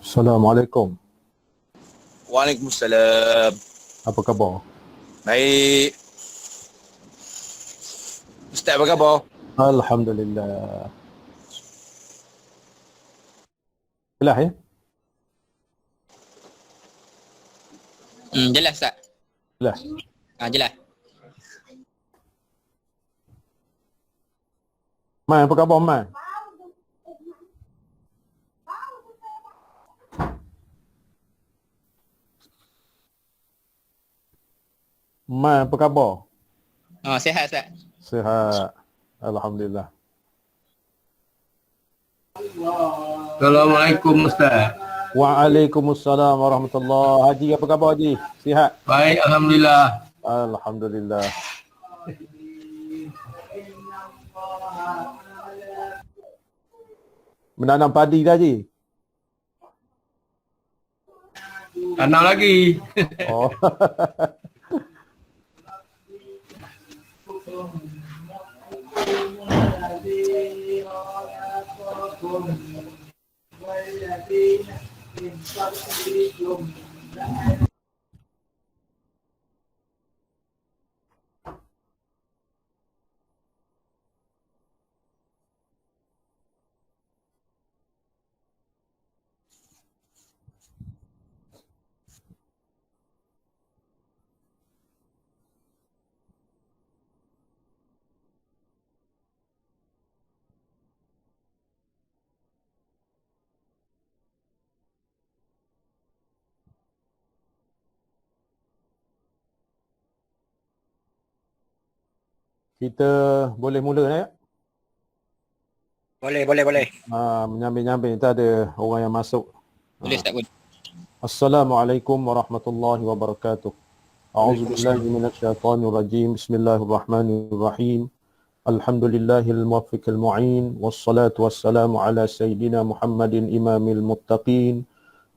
Assalamualaikum. Waalaikumsalam. Apa khabar? Baik. Ustaz apa khabar? Alhamdulillah. Jelas ya? Jelas tak? Jelas. Jelas. Mai, apa khabar Mai? Mai, apa khabar? Sihat tak? Sihat. Alhamdulillah. Assalamualaikum Ustaz. Waalaikumsalam warahmatullahi. Haji, apa khabar Haji? Sihat? Baik, Alhamdulillah. Alhamdulillah. Menanam padi dah Haji? Tanam lagi. Oh. Kita boleh mula ya? Boleh. Menyambing-nyambing kita ada orang yang masuk. Boleh tak pun? Assalamualaikum warahmatullahi wabarakatuh. A'udzubillahi minasyaitonir rajim. Bismillahirrahmanirrahim. Alhamdulillahil muwaffiqil mu'in wassalatu wassalamu ala sayyidina Muhammadin imamil muttaqin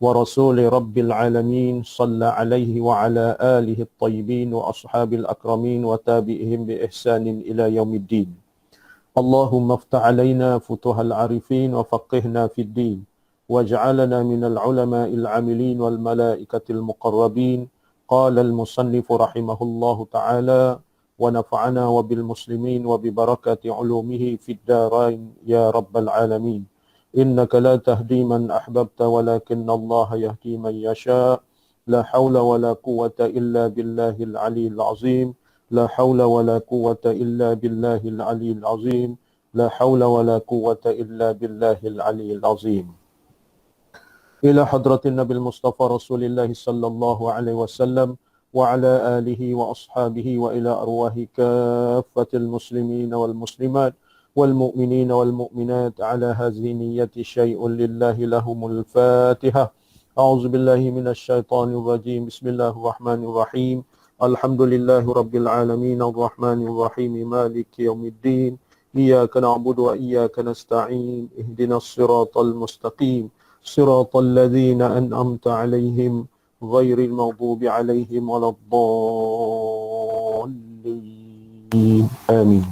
wa rasuli rabbil alamin salla alaihi wa ala alihi at-tayyibin wa ashabil akramin wa tabi'ihim bi ihsanin ila yaumiddin. Allahumma iftah alaina futuhal arifin wa faqihna fid din waj'alna minal ulama'il amilin wal malaikatil muqarrabin. Qala al-musannif rahimahullahu ta'ala wa nafa'ana wa bil muslimin wa bi barakati ulumihi fid darain ya rabbal alamin. Innaka la tahdi man ahbabta walakinna Allah yahdi man yasha. La hawla wa la quwwata illa billahil aliyyil azim. La hawla wa la quwwata illa billahil aliyyil azim. La hawla wa la quwwata illa billahil aliyyil azim. Ila hadratin Nabil Mustafa Rasulillah sallallahu alaihi wasallam wa ala alihi wa ashabihi wa ila arwahi kaffatil muslimin wal muslimat wal mu'minin wal mu'minat ala hadhihi niyyati syai'un lillahi lahumul fatihah. A'udzu billahi minasy syaithanir rajim. Bismillahirrahmanirrahim. Alhamdulillahi rabbil alamin arrahmanir rahim maliki yaumiddin. Iyyaka na'budu wa iyyaka nasta'in. Ihdinas siratal mustaqim. Siratal ladzina an'amta 'alaihim ghairil maghdubi 'alaihim waladdallin. Amin.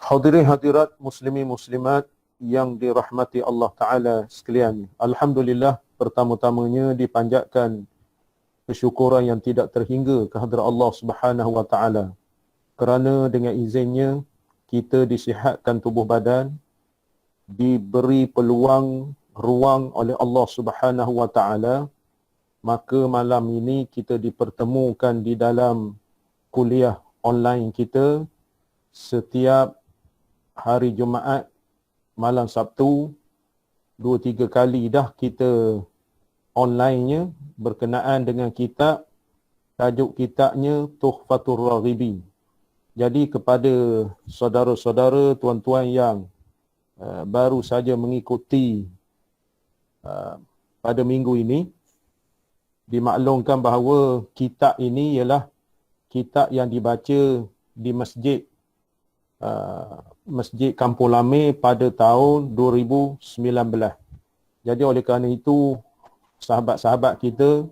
Hadirin hadirat muslimin muslimat yang dirahmati Allah Ta'ala sekalian. Alhamdulillah, pertama-tamanya dipanjatkan kesyukuran yang tidak terhingga kehadrat Allah Subhanahu Wa Ta'ala. Kerana dengan izinnya kita disihatkan tubuh badan, diberi peluang, ruang oleh Allah Subhanahu Wa Ta'ala, maka malam ini kita dipertemukan di dalam kuliah online kita setiap hari Jumaat, malam Sabtu, 2-3 kali dah kita online-nya berkenaan dengan kitab, tajuk kitabnya Tuhfatur Raghibin. Jadi kepada saudara-saudara, tuan-tuan yang baru saja mengikuti pada minggu ini, dimaklumkan bahawa kitab ini ialah kitab yang dibaca di masjid Masjid Kampung Lame pada tahun 2019. Jadi oleh kerana itu, sahabat-sahabat kita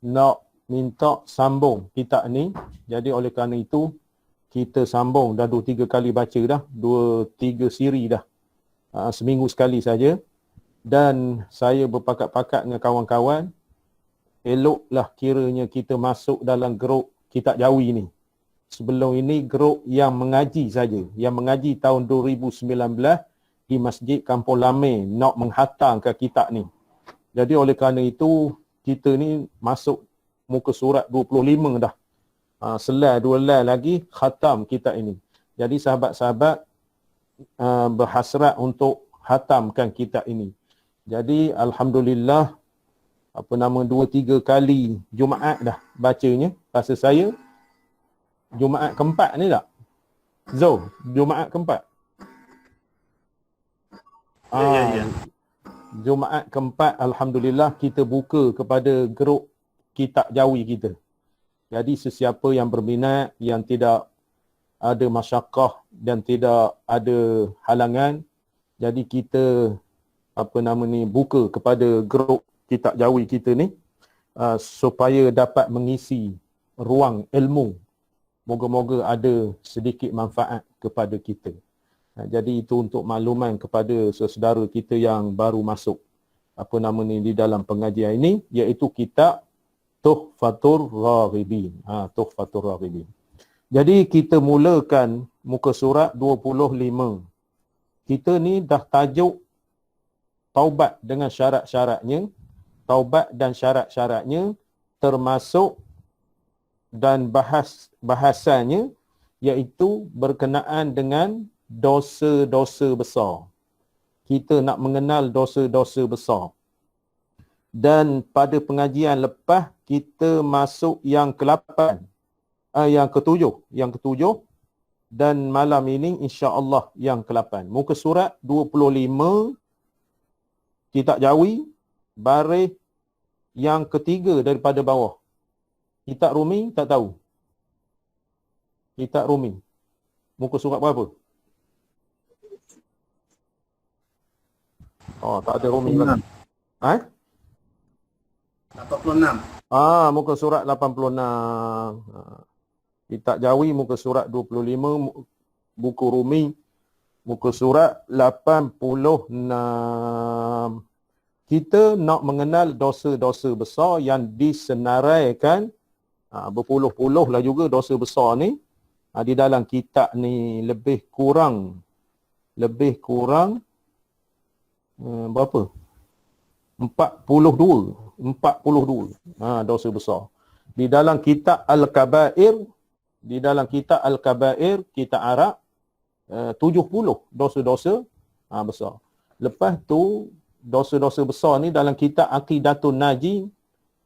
nak minta sambung kitab ni. Jadi oleh kerana itu, kita sambung dah 2-3 kali baca dah, 2-3 siri dah. Seminggu sekali saja. Dan saya berpakat-pakat dengan kawan-kawan, eloklah kiranya kita masuk dalam grup Kitab Jawi ni. Sebelum ini grup yang mengaji saja, yang mengaji tahun 2019 di Masjid Kampung Lame nak menghatamkan kitab ni. Jadi oleh kerana itu kita ni masuk muka surat 25 dah. Selai 2 helai lagi khatam kitab ini. Jadi sahabat-sahabat berhasrat untuk khatamkan kitab ini. Jadi alhamdulillah 2-3 kali Jumaat dah bacanya. Rasa saya Jumaat keempat ni tak? Jumaat keempat. Ya. Jumaat keempat alhamdulillah kita buka kepada grup Kitab Jawi kita. Jadi sesiapa yang berminat, yang tidak ada masyakkah dan tidak ada halangan, jadi kita buka kepada grup Kitab Jawi kita ni supaya dapat mengisi ruang ilmu. Moga-moga ada sedikit manfaat kepada kita. Jadi itu untuk makluman kepada saudara kita yang baru masuk di dalam pengajian ini, iaitu kitab Tuhfatur Raghibin. Tuhfatur Raghibin. Jadi kita mulakan muka surat 25. Kita ni dah tajuk taubat dengan syarat-syaratnya. Taubat dan syarat-syaratnya termasuk dan bahasannya iaitu berkenaan dengan dosa-dosa besar. Kita nak mengenal dosa-dosa besar. Dan pada pengajian lepas kita masuk yang ke-8. Yang ke-7. Dan malam ini insya-Allah yang ke-8. Muka surat 25 Kitab Jawi, baris yang ketiga daripada bawah. Kitab Rumi tak tahu. Kitab Rumi. Muka surat berapa? Oh, tak ada Rumi lagi. 86. Muka surat 86. Kitab Jawi muka surat 25, buku Rumi muka surat 86. Kita nak mengenal dosa-dosa besar yang disenaraikan, berpuluh-puluh lah juga dosa besar ni. Di dalam kitab ni lebih kurang berapa? 42 dosa besar. Di dalam kitab Al-Kabair, kitab Arab, 70 dosa-dosa besar. Lepas tu dosa-dosa besar ni dalam kitab Aqidatun Naji,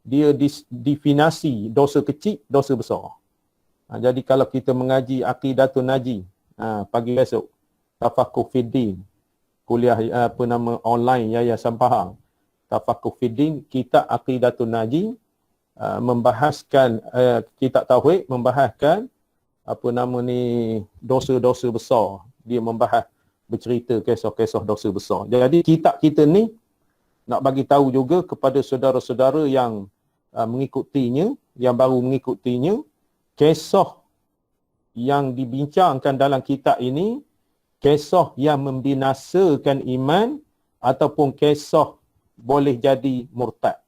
dia definasi dosa kecil, dosa besar. Jadi kalau kita mengaji Aqidatun Naji pagi besok, Tafakuh Fiddin, kuliah online Yayasan Pahang, Tafakuh Fiddin, kitab Aqidatun Naji, membahaskan kitab Tauhid, membahaskan dosa-dosa besar. Dia membahas, bercerita kisah-kisah dosa besar. Jadi kitab kita ni nak bagi tahu juga kepada saudara-saudara yang mengikutinya, yang baru mengikutinya, kisah yang dibincangkan dalam kitab ini, kisah yang membinasakan iman ataupun kisah boleh jadi murtad.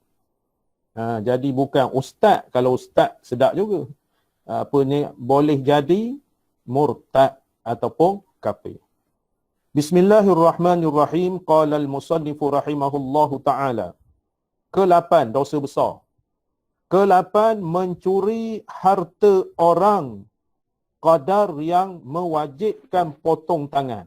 Jadi bukan ustaz, kalau ustaz sedap juga. Boleh jadi murtad ataupun kafir. Bismillahirrahmanirrahim. Qala al-musannifu rahimahullahu ta'ala. Ke-8 dosa besar. Ke-8 mencuri harta orang. Qadar yang mewajibkan potong tangan.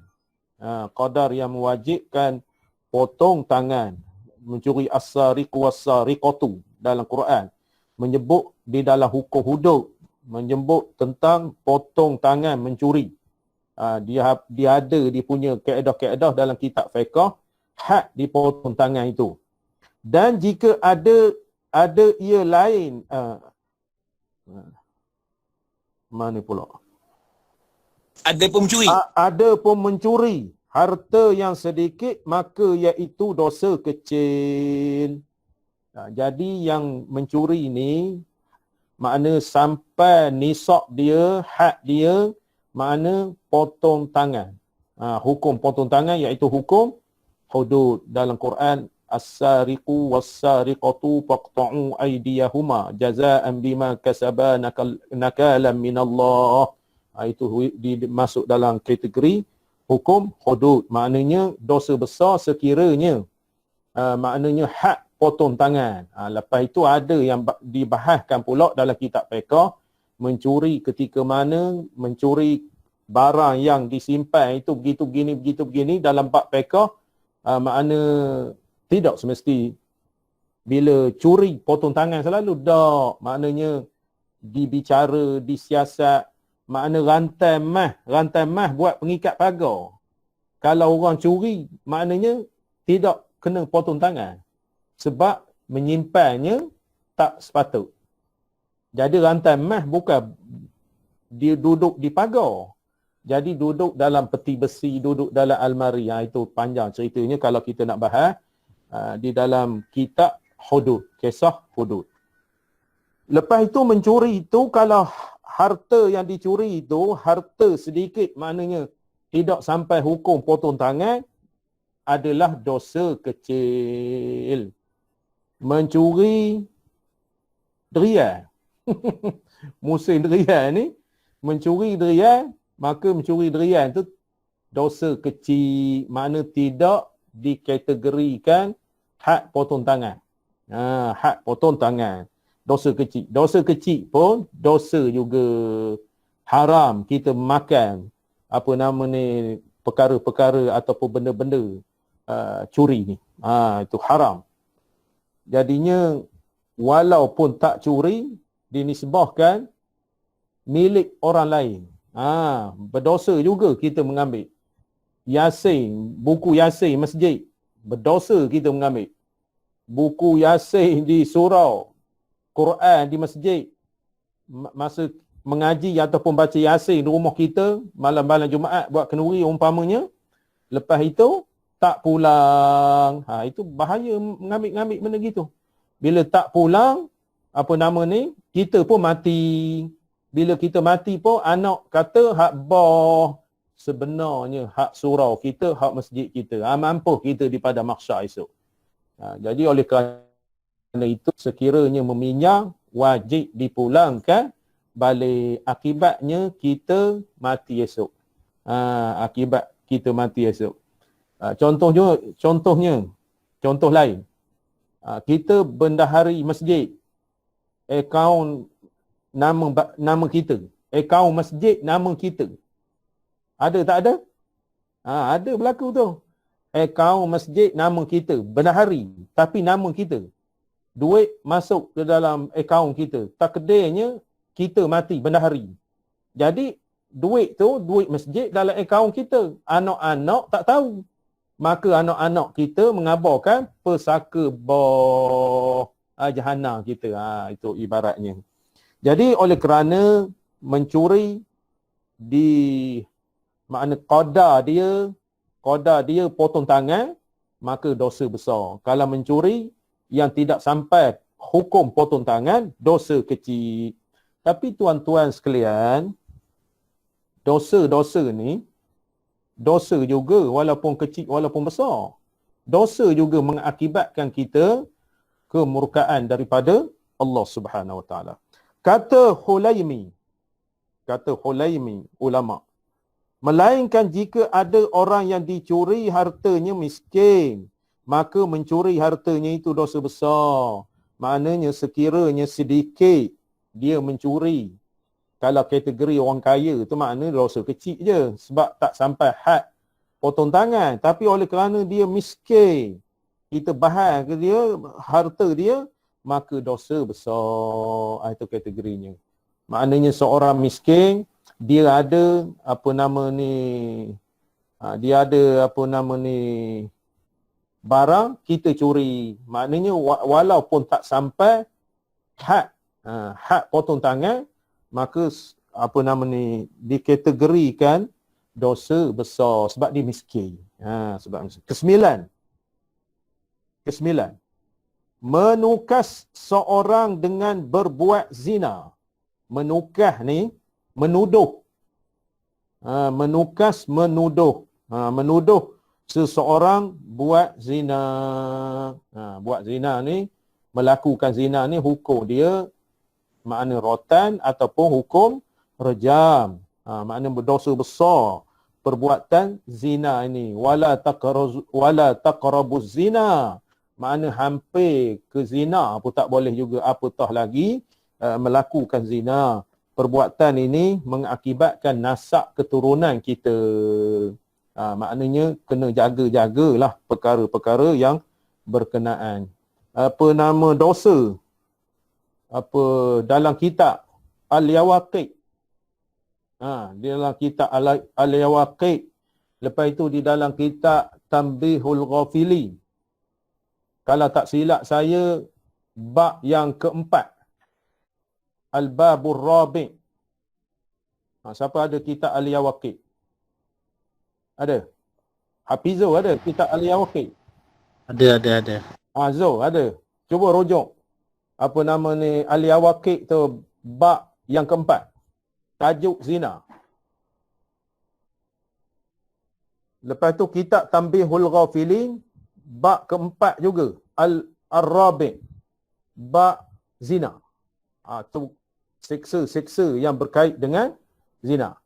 Qadar yang mewajibkan potong tangan. Mencuri as-sariqu was-sariqatu dalam Quran. Menyebut di dalam hukum hudud. Menyebut tentang potong tangan mencuri. Dia punya kaedah-kaedah dalam kitab fiqh, had dipotong tangan itu. Dan jika ada ia lain, mana pula? Ada pun mencuri. Ada pun mencuri harta yang sedikit, maka iaitu dosa kecil. Jadi yang mencuri ni makna sampai nisab dia, had dia, makna potong tangan. Hukum potong tangan iaitu hukum hudud. Dalam Quran, as-sariqu was-sariqatu faqta'u aydiyahuma jazaa'an bima kasaba nakalan minallah. Itu masuk dalam kategori hukum hudud. Maknanya dosa besar sekiranya maknanya had potong tangan. Lepas itu ada yang dibahaskan pula dalam kitab fiqh, mencuri ketika mana mencuri barang yang disimpan itu begitu begini dalam bab fiqh, makna tidak semesti bila curi potong tangan selalu dak, maknanya dibicara, disiasat, makna rantai mah buat pengikat pagar. Kalau orang curi maknanya tidak kena potong tangan sebab menyimpannya tak sepatut. Jadi rantai mah bukan dia duduk di pagar. Jadi duduk dalam peti besi, duduk dalam almari. Itu panjang ceritanya kalau kita nak bahas di dalam kitab hudud, kisah hudud. Lepas itu mencuri itu, kalau harta yang dicuri itu harta sedikit, maknanya tidak sampai hukum potong tangan, adalah dosa kecil. Mencuri derian. Musim derian ni, mencuri derian, maka mencuri derian itu dosa kecil, makna tidak dikategorikan had potong tangan. Had potong tangan, dosa kecil. Dosa kecil pun dosa juga. Haram kita makan perkara-perkara ataupun benda-benda curi ni. Itu haram. Jadinya walaupun tak curi, dinisbahkan milik orang lain. Berdosa juga kita mengambil. Yasin, buku Yasin masjid, berdosa kita mengambil. Buku Yasin di surau, Quran di masjid, masa mengaji ataupun baca Yasin di rumah kita, malam-malam Jumaat buat kenduri umpamanya, lepas itu tak pulang. Itu bahaya mengambil-ngambil benda gitu. Bila tak pulang, kita pun mati. Bila kita mati pun anak kata hak bah, sebenarnya hak surau kita, hak masjid kita. Mampu kita di pada mahsyar esok. Jadi oleh kerana itu, sekiranya meminjam, wajib dipulangkan balik. Akibatnya kita mati esok. Akibat kita mati esok. Contoh lain. Kita bendahari masjid. Akaun nama kita. Akaun masjid nama kita. Ada tak ada? Ada berlaku tu. Akaun masjid nama kita. Bendahari. Tapi nama kita. Duit masuk ke dalam akaun kita. Takdirnya kita mati bendahari. Jadi duit tu, duit masjid dalam akaun kita. Anak-anak tak tahu. Maka anak-anak kita mengabarkan pesaka jahanam kita. Itu ibaratnya. Jadi oleh kerana mencuri di makna qada dia potong tangan, maka dosa besar. Kalau mencuri yang tidak sampai hukum potong tangan, dosa kecil. Tapi tuan-tuan sekalian, dosa-dosa ni, dosa juga walaupun kecil walaupun besar. Dosa juga mengakibatkan kita kemurkaan daripada Allah Subhanahu Wa Taala. Kata Hulaimi ulama, melainkan jika ada orang yang dicuri hartanya miskin, maka mencuri hartanya itu dosa besar. Maknanya sekiranya sedikit dia mencuri, kalau kategori orang kaya tu maknanya dosa kecil je, sebab tak sampai had potong tangan. Tapi oleh kerana dia miskin, kita bahas ke dia harta dia, maka dosa besar. Itu kategorinya. Maknanya seorang miskin, dia ada barang, kita curi. Maknanya walaupun tak sampai had potong tangan, maka dikategorikan dosa besar sebab dia miskin. Kesembilan, menukas seorang dengan berbuat zina. Menukas ni menuduh. Menukas menuduh. Menuduh seseorang buat zina. Buat zina ni, melakukan zina ni hukum dia makna rotan ataupun hukum rejam. Makna berdosa besar perbuatan zina ini. Wala taqrabuz zina. Makna hampir ke zina pun tak boleh juga, apatah lagi melakukan zina. Perbuatan ini mengakibatkan nasab keturunan kita. Maknanya kena jaga-jagalah perkara-perkara yang berkenaan. Apa nama dosa? Dalam kitab Al-Yawaqi'. Dalam kitab Al-Yawaqi'. Lepas itu di dalam kitab Tanbihul Ghafili. Kalau tak silap saya, bab yang keempat. Al-Babur Rabi'. Siapa ada kitab Al-Yawaqi'? Ada? Hafizul ada kitab Al-Yawaqi'? Ada. Zul ada. Cuba rujuk. Apa nama ni, Al-Yawaqi' tu bab yang keempat. Tajuk zina. Lepas tu kitab Tanbihul Ghafilin bab keempat juga. Al-Rabi'. Bab zina. Tu seksa-seksa yang berkait dengan zina.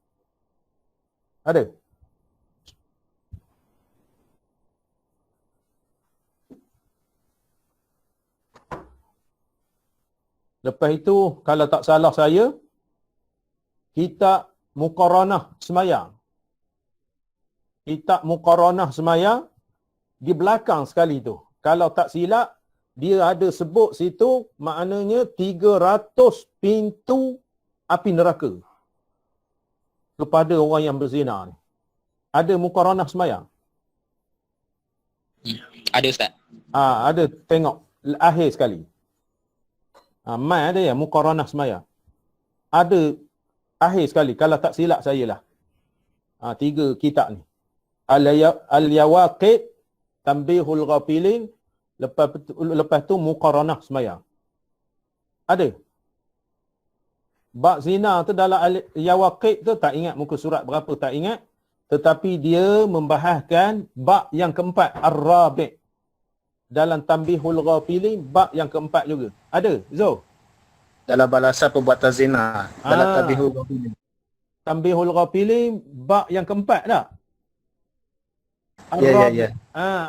Ada? Lepas itu, kalau tak salah saya, kitab Muqaranah Semayang. Kitab Muqaranah Semayang, di belakang sekali tu. Kalau tak silap, dia ada sebut situ, maknanya 300 pintu api neraka kepada orang yang berzina ni. Ada Muqaranah Semayang? Ada Ustaz. Ada, tengok. Akhir sekali. Mai ada ya, Muqaranah Semayang. Ada akhir sekali, kalau tak silap saya lah. 3 kitab ni. Al-Yawaqi', Tanbihul Ghafilin, lepas tu Muqaranah Semayang. Ada. Bab zina tu dalam Al-Yawaqi' tu tak ingat muka surat berapa, tak ingat. Tetapi dia membahaskan bab yang keempat, Ar-Rabi'. Dalam Tanbihul Ghafilin, bab yang keempat juga. Ada, Zul? Dalam balasan perbuatan zina. Dalam Tanbihul Ghafilin. Tanbihul Ghafilin, bab yang keempat tak? Ya.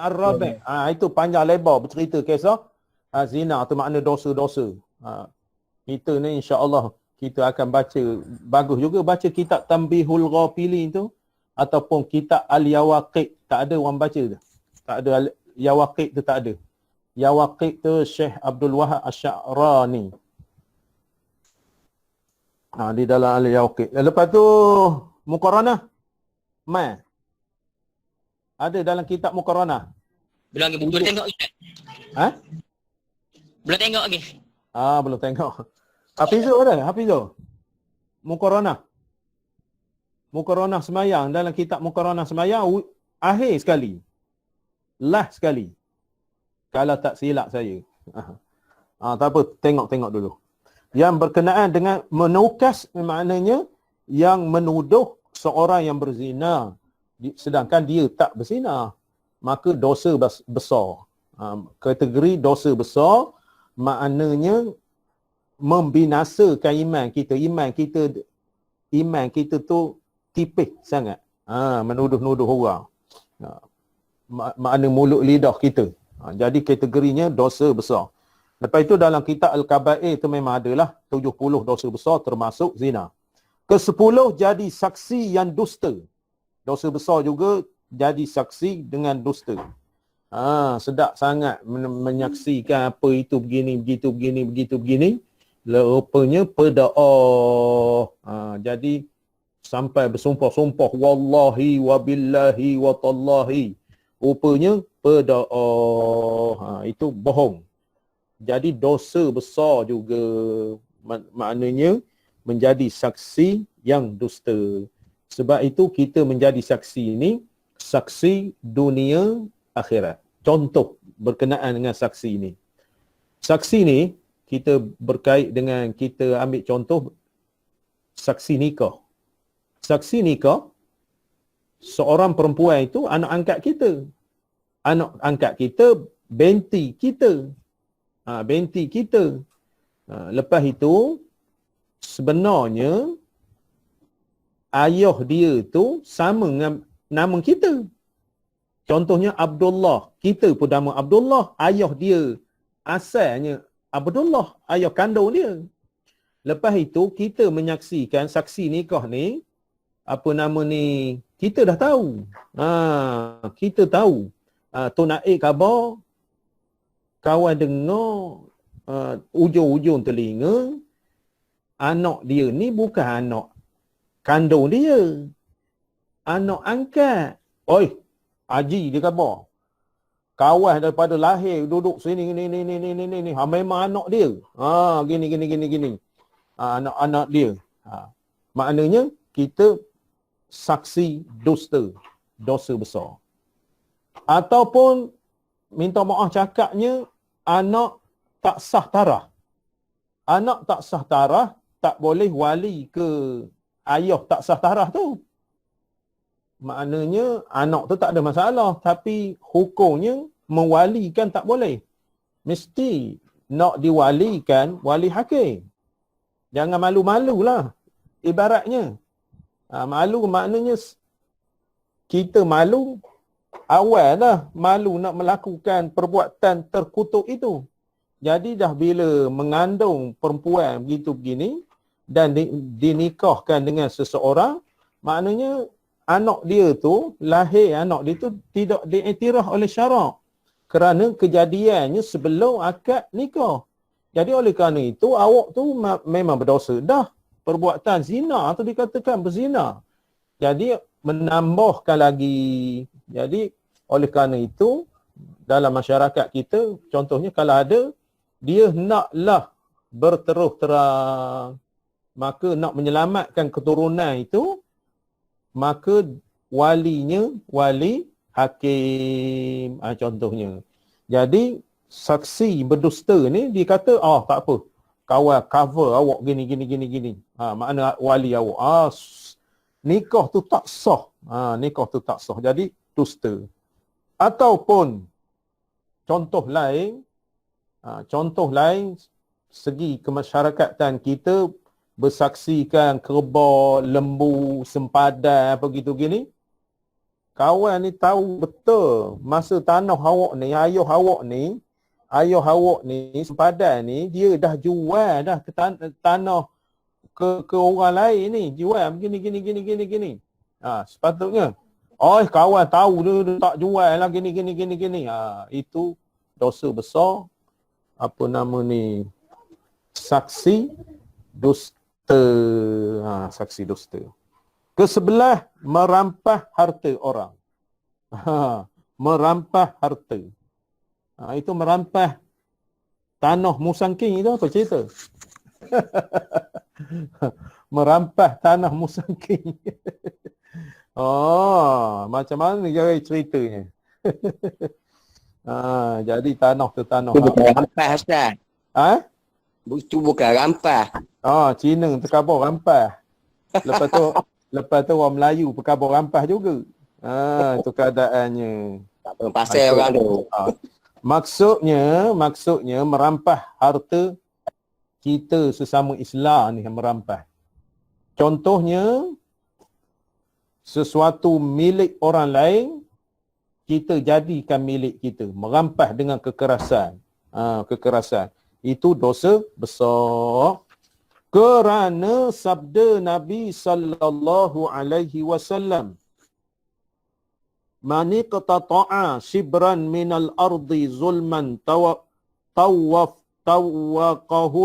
Ar-Rabi'. Itu panjang lebar bercerita kisah zina tu makna dosa-dosa. Kita ni insya-Allah kita akan baca. Bagus juga baca kitab Tanbihul Ghafilin tu ataupun kitab Al-Yawaqi'. Tak ada orang baca tu. Tak ada Yawaqi' tu, tak ada. Yawaqi' tu Syekh Abdul Wahab Asy-Sya'rani. Di dalam Al-Yawaqi'. Lepas tu Muqaranah. Ada dalam kitab Muqaranah. Belum tengok Ustaz. Belum tengok lagi. Belum tengok. Hafizul ada? Hafizul? Muqaranah. Muqaranah Semayang. Dalam kitab Muqaranah Semayang, akhir sekali. Last sekali. Kalau tak silap saya. Tak apa, tengok dulu. Yang berkenaan dengan menukas, maknanya yang menuduh seorang yang berzina sedangkan dia tak berzina, maka dosa besar. Kategori dosa besar maknanya membinasakan iman kita. Iman kita tu tipis sangat. Menuduh-nuduh orang. Makna mulut lidah kita. Jadi kategorinya dosa besar. Lepas itu dalam kitab Al-Kaba'ir itu memang adalah 70 dosa besar termasuk zina. Ke-10 jadi saksi yang dusta. Dosa besar juga jadi saksi dengan dusta. Sedap sangat menyaksikan apa itu begini, begitu begini. Rupanya peda'ah. Jadi sampai bersumpah-sumpah wallahi wa billahi wa tallahi. Rupanya peda'ah. Itu bohong. Jadi dosa besar juga. Maknanya menjadi saksi yang dusta. Sebab itu kita menjadi saksi ini, saksi dunia akhirat. Contoh berkenaan dengan saksi ini. Saksi ini kita berkait dengan, kita ambil contoh saksi nikah. Saksi nikah, seorang perempuan itu anak angkat kita. Anak angkat kita, benti kita. Benti kita. Lepas itu, sebenarnya, ayah dia tu sama dengan nama kita. Contohnya Abdullah. Kita pun nama Abdullah. Ayah dia asalnya Abdullah. Ayah kandung dia. Lepas itu, kita menyaksikan saksi nikah ni, apa nama ni, kita dah tahu. Kita tahu. Tu naik khabar, kawan dengar, ujung-ujung telinga, anak dia ni bukan anak kandung dia. Anak angkat. Oi, Haji dia khabar. Kawan daripada lahir duduk sini ni. Memang anak dia. Gini. Anak-anak dia. Maknanya kita saksi dusta, dosa besar. Ataupun minta maaf cakapnya anak tak sah tarah. Anak tak sah tarah tak boleh wali ke ayah tak sah tarah tu. Maknanya anak tu tak ada masalah, tapi hukumnya mewalikan tak boleh. Mesti nak diwalikan wali hakim. Jangan malu-malulah. Ibaratnya malu maknanya kita malu awal dah, malu nak melakukan perbuatan terkutuk itu. Jadi dah bila mengandung perempuan begitu begini dan dinikahkan dengan seseorang, maknanya anak dia tu, lahir anak dia tu tidak diiktiraf oleh syarak kerana kejadiannya sebelum akad nikah. Jadi oleh kerana itu awak tu memang berdosa dah. Perbuatan zina tu dikatakan berzina. Jadi menambahkan lagi. Jadi oleh kerana itu dalam masyarakat kita, contohnya kalau ada dia naklah berterus terang, maka nak menyelamatkan keturunan itu, maka walinya wali hakim, contohnya. Jadi saksi berdusta ni dia kata tak apa, kawan cover awak gini. Makna wali awak nikah tu tak sah. Nikah tu tak sah. Jadi dusta. Ataupun contoh lain segi kemasyarakatan kita bersaksikan kerbau, lembu, sempadan apa gitu gini. Kawan ni tahu betul masa tanah awak ni, ayah awak ni sempadan ni dia dah jual dah ke tanah ke orang lain ni, jual gini. Sepatutnya kawan tahu dia tak jual lah gini. Itu dosa besar. Apa nama ni? Saksi dusta. Saksi dusta. Kesebelah, merampas harta orang. Merampas harta. Itu merampas tanah Musangking itu apa cerita? Merampas tanah Musangking. Macam mana cara ceritanya? Jadi tanah tu tanah. Itu bukan rampas, Ustaz. Itu bukan rampas. Cina terkabur rampas. Lepas tu orang Melayu berkabur rampas juga. Itu keadaannya. Tak pernah pasal orang tu. Maksudnya merampas harta kita sesama Islam ni yang merampas. Contohnya, sesuatu milik orang lain, kita jadikan milik kita. Merampas dengan kekerasan. Kekerasan. Itu dosa besar. Kerana sabda Nabi sallallahu alaihi wasallam, "Man iqtata'a shibran minal ardi zulman tawwaqahu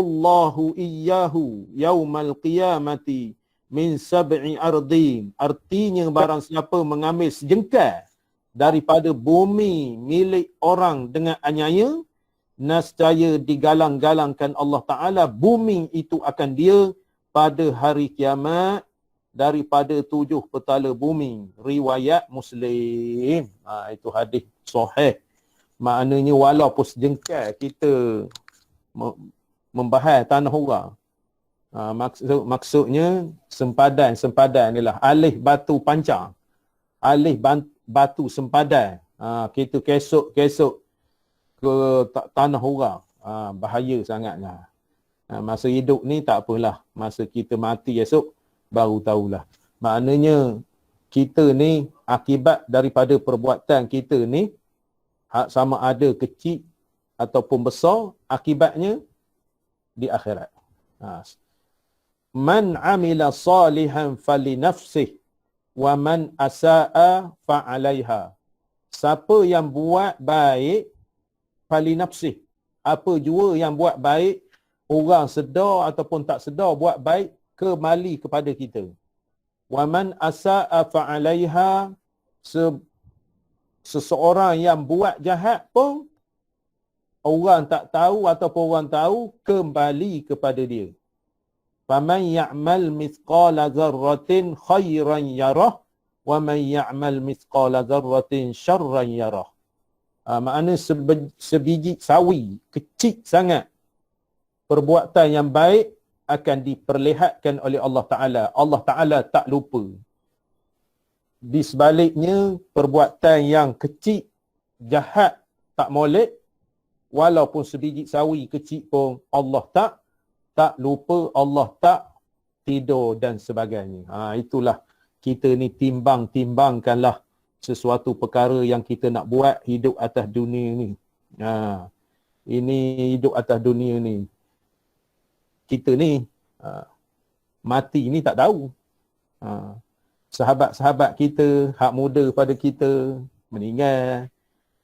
Allahu iyyahu yaumal qiyamati min sab'i ardin." Artinya barang siapa mengambil sejengkal daripada bumi milik orang dengan aniaya, nescaya digalang-galangkan Allah Ta'ala bumi itu akan dia pada hari kiamat daripada 7 petala bumi. Riwayat Muslim. Itu hadis sahih. Maknanya walaupun sejengkal kita membahas tanah orang. Maksudnya sempadan ni lah. Alih batu pancang. alih batu sempadan. Kita kesok ke tanah orang. Bahaya sangatlah. Masa hidup ni tak apalah. Masa kita mati esok, baru tahulah. Maknanya, kita ni akibat daripada perbuatan kita ni, sama ada kecil ataupun besar, akibatnya di akhirat. Man amila salihan falinafsih wa man asaa fa'alaiha. Siapa yang buat baik falinafsih. Apa jua yang buat baik, orang sedar ataupun tak sedar buat baik, kembali kepada kita. Wa man asaa fa'alaiha. Seseorang yang buat jahat pun, orang tak tahu ataupun orang tahu, kembali kepada dia. Faman ya'mal mithqala dzarratin khairan yarah wa man ya'mal mithqala dzarratin syarran yarah. Makna sebiji sawi kecil sangat perbuatan yang baik akan diperlihatkan oleh Allah Ta'ala. Allah Ta'ala tak lupa. Di sebaliknya, perbuatan yang kecil, jahat, tak molek, walaupun sebiji sawi kecil pun Allah tak lupa, Allah tak tidur dan sebagainya. Itulah kita ni timbangkanlah sesuatu perkara yang kita nak buat hidup atas dunia ni. Ini hidup atas dunia ni. Kita ni mati ni tak tahu. Sahabat-sahabat kita, hak muda pada kita meninggal,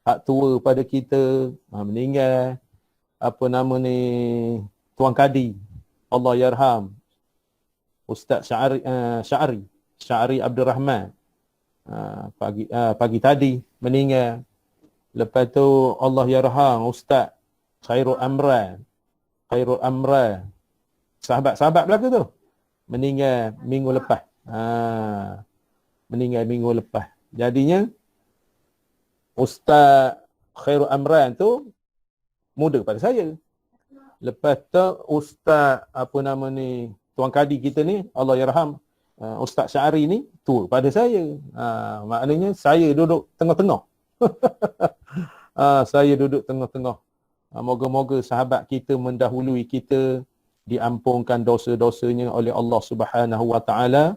hak tua pada kita meninggal. Apa nama ni, Tuan Kadi, Allah yarham, Ustaz Sya'ari Abdul Rahman, pagi tadi meninggal. Lepas tu Allah yarham Ustaz Khairul Amran, sahabat-sahabat belaka tu, meninggal minggu lepas. Jadinya Ustaz Khairul Amran tu muda pada saya. Lepas tu Ustaz Tuan Kadi kita ni, Allah yarham, Ustaz Sya'ari ni tua pada saya. Maknanya saya duduk tengah-tengah. Saya duduk tengah-tengah. Moga-moga sahabat kita mendahului kita, diampunkan dosa-dosanya oleh Allah Subhanahu Wa Taala,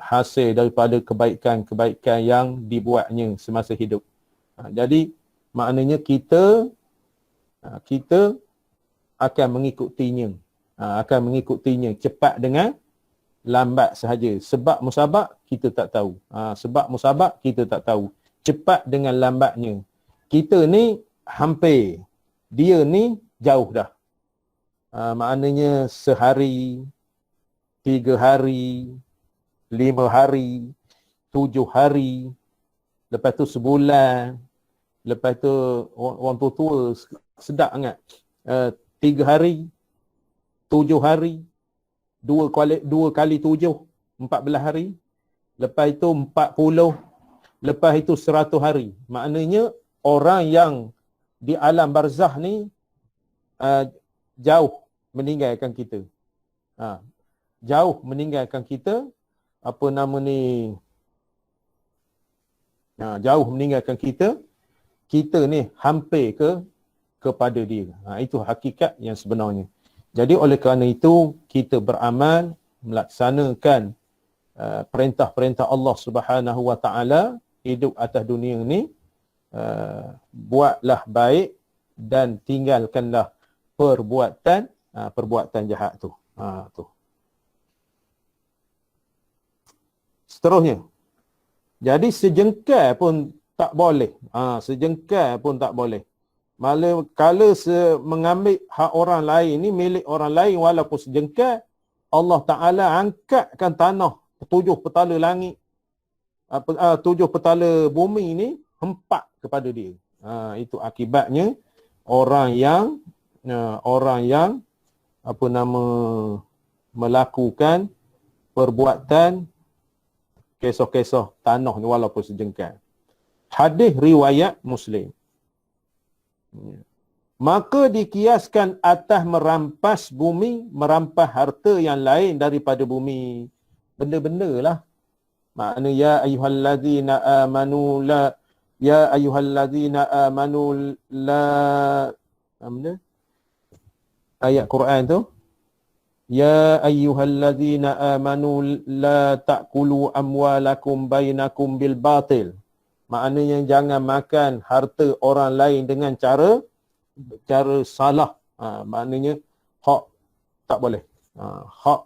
hasil daripada kebaikan-kebaikan yang dibuatnya semasa hidup. Jadi maknanya kita akan mengikutinya cepat dengan lambat sahaja. Sebab musabak kita tak tahu. Cepat dengan lambatnya. Kita ni hampir, dia ni jauh dah. Maknanya sehari, 3 hari, 5 hari, 7 hari, lepas tu sebulan, lepas tu orang tua sedap sangat. 3 hari, 7 hari, 2 kali 7, 14 hari, lepas itu 40, lepas itu 100 hari. Maknanya orang yang di alam barzah ni jauh meninggalkan kita. Jauh meninggalkan kita, jauh meninggalkan kita, kita ni hampir kepada dia. Itu hakikat yang sebenarnya. Jadi oleh kerana itu, kita beramal, melaksanakan perintah-perintah Allah Subhanahu Wa Taala, hidup atas dunia ni, buatlah baik dan tinggalkanlah perbuatan jahat tu. Seterusnya. Jadi sejengkal pun tak boleh. Sejengkal pun tak boleh. Malah kalau mengambil hak orang lain ni, milik orang lain walaupun sejengkal, Allah Ta'ala angkatkan tanah, 7 petala langit, 7 petala bumi ni hempak kepada dia. Itu akibatnya orang yang melakukan perbuatan kisah-kisah tanah ni walaupun sejengkal. Hadis riwayat Muslim. Maka dikiaskan atas merampas bumi, merampas harta yang lain daripada bumi. Benda-benda lah. Makna ya ayyuhallazina amanu la ya ayyuhallazina amanu la apa ayat Quran tu? Ya ayyuhallazina amanu la ta'kulu amwalakum bainakum bil batil. Maknanya jangan makan harta orang lain dengan cara salah. Maknanya hak tak boleh. Hak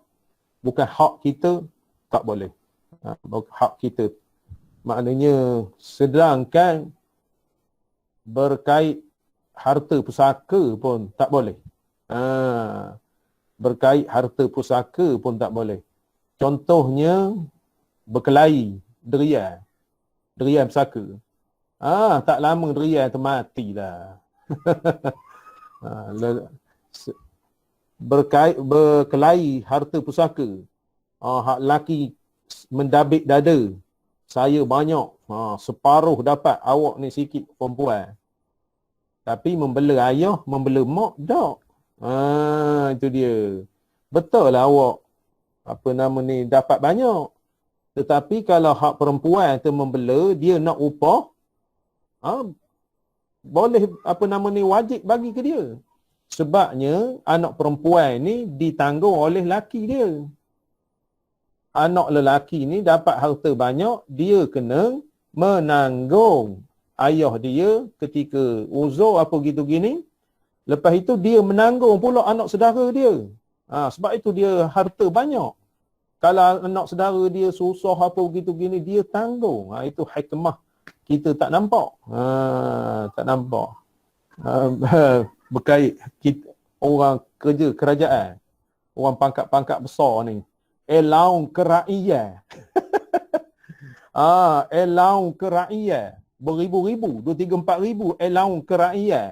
bukan hak kita tak boleh. Hak kita. Maknanya sedangkan berkait harta pusaka pun tak boleh. Berkait harta pusaka pun tak boleh. Contohnya berkelahi, derian pusaka. Tak lama derian tu matilah. Berkelahi harta pusaka. Hak laki mendabik dada. Saya banyak. Separuh dapat, awak ni sikit perempuan. Tapi membela ayah, membela mak, tak. Itu dia. Betul lah awak dapat banyak. Tetapi kalau hak perempuan tu membela, dia nak upah, boleh wajib bagi ke dia. Sebabnya anak perempuan ni ditanggung oleh laki dia. Anak lelaki ni dapat harta banyak, dia kena menanggung ayah dia ketika uzur apa gitu gini. Lepas itu dia menanggung pula anak saudara dia. Sebab itu dia harta banyak. Kalau anak saudara dia susah apa begitu gini, dia tanggung. Itu hikmah kita tak nampak. Tak nampak. Berkait kita, orang kerja kerajaan. Orang pangkat-pangkat besar ni. Allowance ke rakyat. Allowance ke rakyat. Beribu-ribu, 2-3-4 ribu allowance ke rakyat.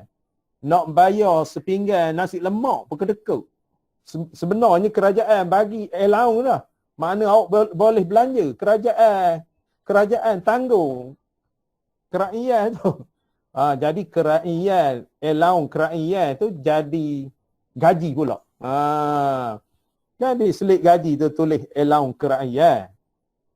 Nak bayar sepinggan nasi lemak berkedekut. Sebenarnya kerajaan bagi allowance lah. Mana awak boleh belanja. Kerajaan tanggung kerakyat tu. Jadi kerakyat, allowance kerakyat tu jadi gaji pula. Jadi selit gaji tu tulis allowance kerakyat.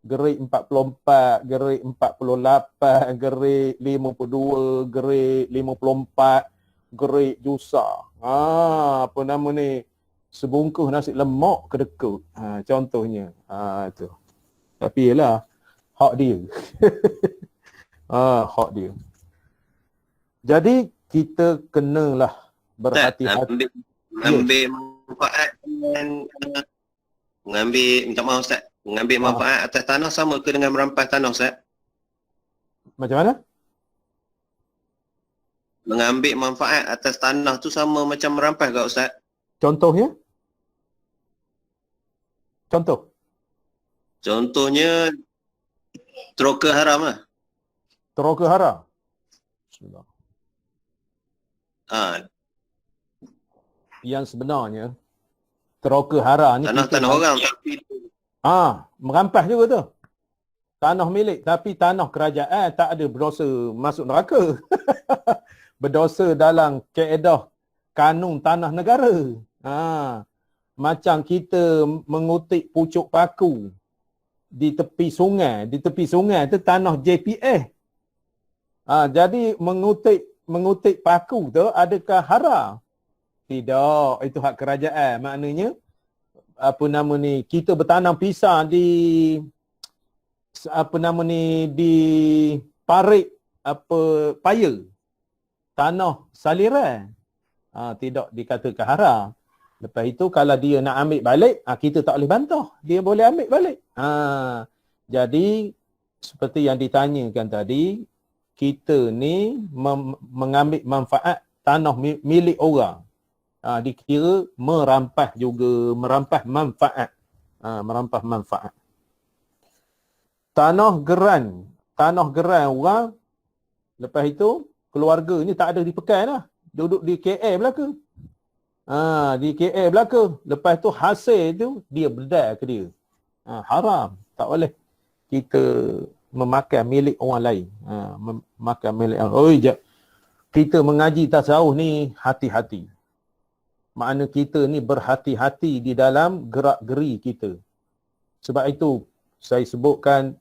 Grade 44, grade 48, grade 52, grade 54, grade jusa. Apa nama ni? Sebungkus nasi lemak kedekut. Contohnya. Tu. Tapi ialah hak dia. Hak dia. Jadi kita kenalah berhati-hati. Mengambil manfaat dengan mengambil manfaat atas tanah sama ke dengan merampas tanah, Ustaz? Macam mana? Mengambil manfaat atas tanah tu sama macam merampas ke, Ustaz? Contohnya? Contohnya troka haram lah. Troka haram. Bismillah. Yang sebenarnya troka haram ni tanah orang. Merampas juga tu. Tanah milik tapi tanah kerajaan tak ada berdosa masuk neraka. Berdosa dalam kaedah kanun tanah negara. Macam kita mengutip pucuk paku di tepi sungai tu tanah JPS. Jadi mengutip paku tu adakah haram? Tidak, itu hak kerajaan. Maknanya kita bertanam pisang di di parit paya. Tanah saliran. Tidak dikatakan haram. Lepas itu kalau dia nak ambil balik, kita tak boleh bantah. Dia boleh ambil balik. Jadi seperti yang ditanyakan tadi, kita ni mengambil manfaat tanah milik orang. Dikira merampas juga, merampas manfaat. Merampas manfaat. Tanah geran orang, lepas itu keluarga ni tak ada di Pekan lah. Duduk di KL belaka. Di KL belaka. Lepas tu hasil tu dia berdal ke dia. Haram. Tak boleh kita memakan milik orang lain. Makan milik orang. Kita mengaji tasawuf ni hati-hati. Makna kita ni berhati-hati di dalam gerak-geri kita. Sebab itu saya sebutkan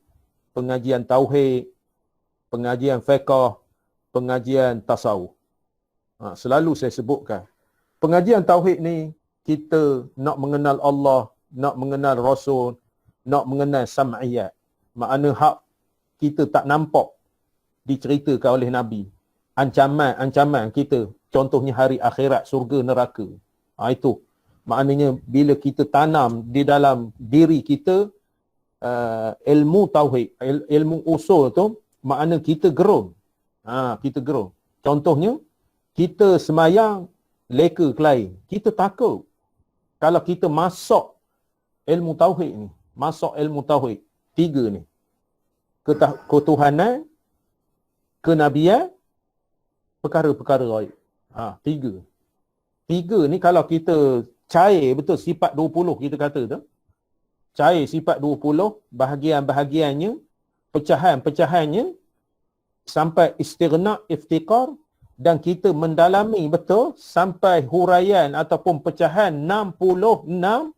pengajian tauhid, pengajian fiqh, pengajian tasawuf. Selalu saya sebutkan. Pengajian tauhid ni, kita nak mengenal Allah, nak mengenal Rasul, nak mengenal sam'iyat. Makna hak kita tak nampak diceritakan oleh Nabi. Ancaman kita. Contohnya hari akhirat, surga, neraka. Itu. Maknanya bila kita tanam di dalam diri kita ilmu tauhid, ilmu usul tu, makna kita gerun. Kita gerun. Contohnya, kita semayang leka kelain. Kita takut. Kalau kita masuk ilmu tauhid ni, masuk ilmu tauhid, 3 ni. Ketuhanan, kenabian, perkara-perkara gaib. 3. 3 ni kalau kita cair betul sifat 20 kita kata tu. Cair sifat 20, bahagian-bahagiannya, pecahan-pecahannya sampai istighna, iftiqar, dan kita mendalami betul sampai huraian ataupun pecahan 66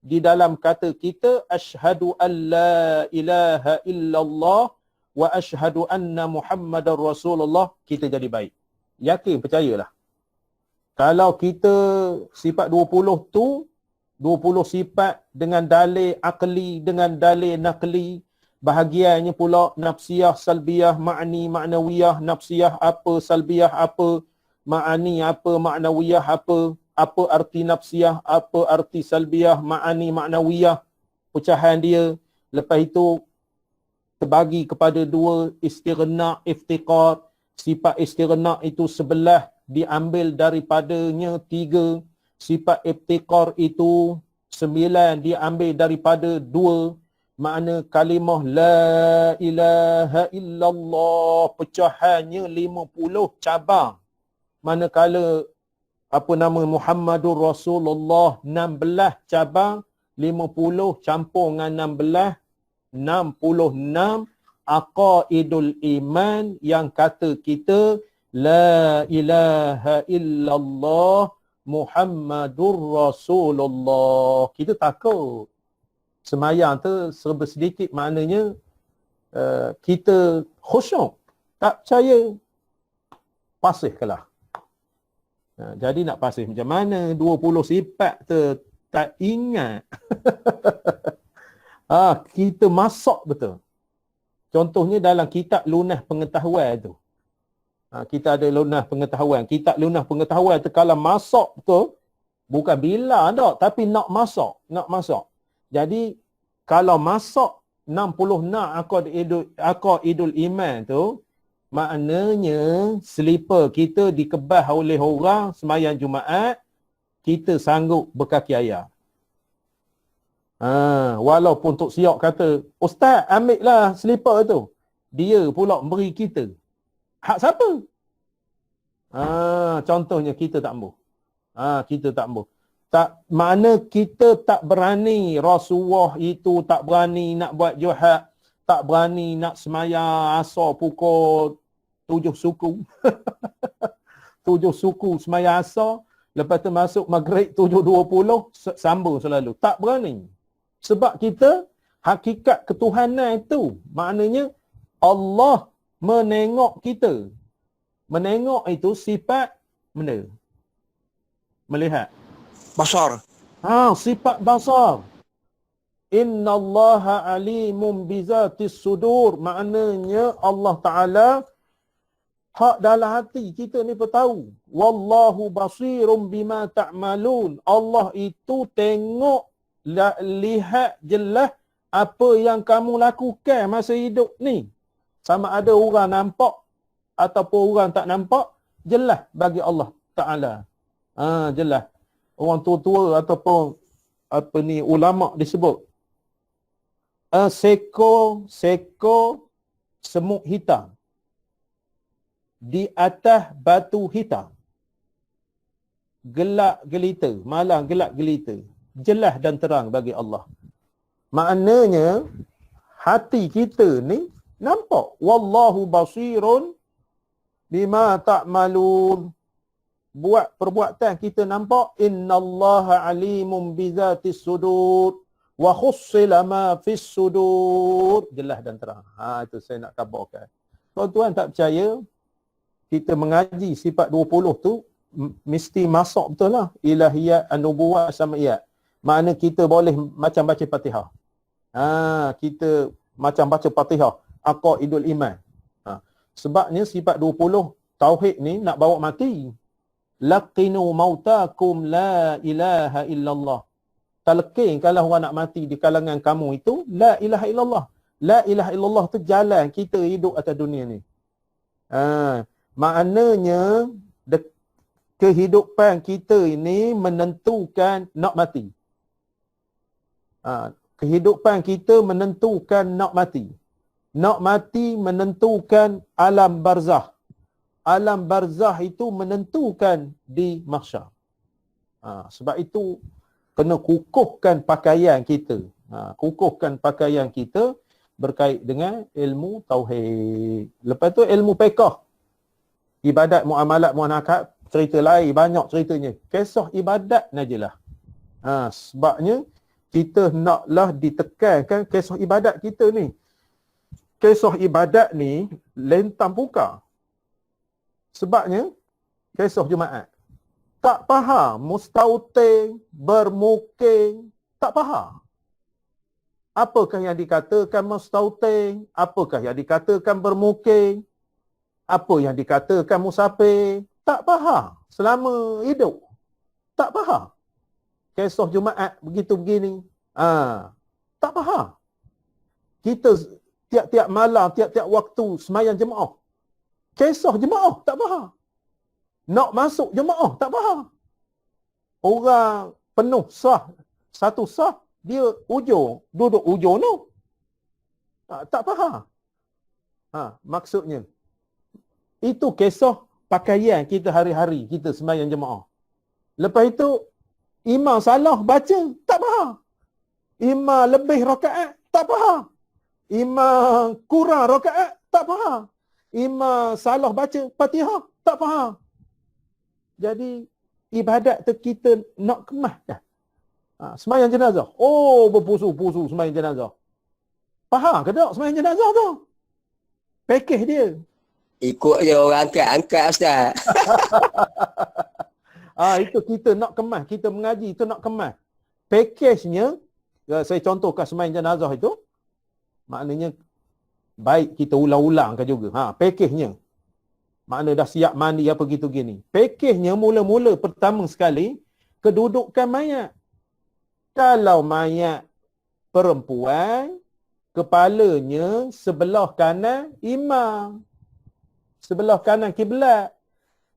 di dalam kata kita asyhadu an la ilaha illallah wa asyhadu anna Muhammadar Rasulullah, kita jadi baik. Yakin, percayalah. Kalau kita sifat 20 tu, 20 sifat dengan dalil akli, dengan dalil nakli, bahagiannya pula nafsiyah, salbiyah, ma'ni, ma'nawiyah, nafsiyah apa, salbiyah apa, ma'ani apa, ma'nawiyah apa arti nafsiyah, apa arti salbiyah, ma'ani, ma'nawiyah, pecahan dia. Lepas itu, terbagi kepada 2, istighna, iftiqar. Sifat istighna itu 11, diambil daripadanya 3. Sifat iftiqar itu 9, diambil daripada 2. Makna kalimah la ilaha illallah, pecahannya 50 cabang. Manakala Muhammadur Rasulullah 16 cabang, 50 campur dengan 16, 66 aqaidul iman yang kata kita la ilaha illallah Muhammadur Rasulullah. Kita takut. Semayang tu serba sedikit maknanya kita khusyuk. Tak percaya. Pasihkanlah. Jadi nak pasih macam mana? 20 sifat tu tak ingat. Kita masak betul. Contohnya dalam kitab Lunah Pengetahuan tu. Kita ada lunah pengetahuan. Kitab lunah pengetahuan tu kalau masak betul, bukan bila tak, tapi nak masak. Nak masak. Jadi, kalau masak 66 aqaidul iman tu, maknanya selipar kita dikebas oleh orang semayang Jumaat, kita sanggup berkaki ayam. Walaupun Tok Siok kata, Ustaz, ambil lah selipar tu. Dia pula beri kita. Hak siapa? Contohnya kita tak ambil. Kita tak ambil. Mana kita tak berani, Rasulullah itu tak berani nak buat jihad, tak berani nak semayang asar pukul 7 suku. 7 suku semayang asar, lepas tu masuk maghrib 7.20, sambung selalu. Tak berani. Sebab kita, hakikat ketuhanan itu, maknanya Allah menengok kita. Menengok itu sifat mana? Melihat. Basar. Sifat basar. Innallaha alimun bizatis sudur. Maknanya Allah Ta'ala hak dalam hati kita ni tahu. Wallahu basirum bima ta'malun. Allah itu tengok, lihat jelas apa yang kamu lakukan masa hidup ni. Sama ada orang nampak ataupun orang tak nampak, jelas bagi Allah Ta'ala. Jelas. Orang tua-tua ataupun ulama disebut. Seko semut hitam di atas batu hitam. Gelap gelita, malam gelap gelita. Jelas dan terang bagi Allah. Maknanya hati kita ni nampak. Wallahu basirun bima ta'malun. Buat perbuatan kita nampak. Innallaha alimun bizatis sudur. wa khussila ma fis sudur. Jelas dan terang. Itu saya nak kabarkan. Tuan-tuan tak percaya, kita mengaji sifat 20 tu mesti masuk betul lah. Ilahiyat, an-nubuwah, sama'iyat. Makna kita boleh macam baca Fatihah. Kita macam baca Fatihah, aqaidul iman. Sebabnya sifat 20 tauhid ni nak bawa mati. Laqinu mautakum la ilaha illallah. Talqin kalau orang nak mati di kalangan kamu itu la ilaha illallah. La ilaha illallah tu jalan kita hidup atas dunia ni. Maknanya kehidupan kita ini menentukan nak mati. Kehidupan kita menentukan nak mati. Nak mati menentukan alam barzah. Alam barzah itu menentukan di mahsyar. Sebab itu kena kukuhkan pakaian kita. Kukuhkan pakaian kita berkait dengan ilmu tauhid. Lepas tu ilmu fiqh. Ibadat, muamalat, muanakat, cerita lain, banyak ceritanya. Kisah ibadat najalah. Sebabnya kita naklah ditekankan kisah ibadat kita ni. Kisah ibadat ni lentang puka. Sebabnya kisah Jumaat. Tak faham, mustautin, bermukim, tak faham. Apakah yang dikatakan mustautin? Apakah yang dikatakan bermukim? Apa yang dikatakan musafir? Tak faham. Selama hidup. Tak faham. Kisah Jumaat begitu begini. Tak faham. Kita tiap-tiap malam, tiap-tiap waktu semayang jemaah. Kisah jemaah tak faham. Nak masuk jemaah tak faham. Orang penuh sah, satu sah, dia ujung, duduk ujung tu. Tak faham. Maksudnya, itu kisah pakaian kita hari-hari, kita sembahyang jemaah. Lepas itu, imam salah baca, tak faham. Imam lebih rakaat, tak faham. Imam kurang rakaat, tak faham. Imam salah baca Fatihah, tak faham. Jadi, ibadat tu kita nak kemas dah. Sembahyang jenazah. Oh, berpusu-pusu sembahyang jenazah. Faham ke tak sembahyang jenazah tu? Pakej dia. Ikut je orang angkat Ustaz. Itu kita nak kemas. Kita mengaji itu nak kemas. Pakejnya, saya contohkan sembahyang jenazah itu, maknanya baik kita ulang-ulangkan juga. Pakejnya. Makna dah siap mandi apa gitu gini. Pakejnya mula-mula pertama sekali, kedudukan mayat. Kalau mayat perempuan, kepalanya sebelah kanan imam. Sebelah kanan kiblat.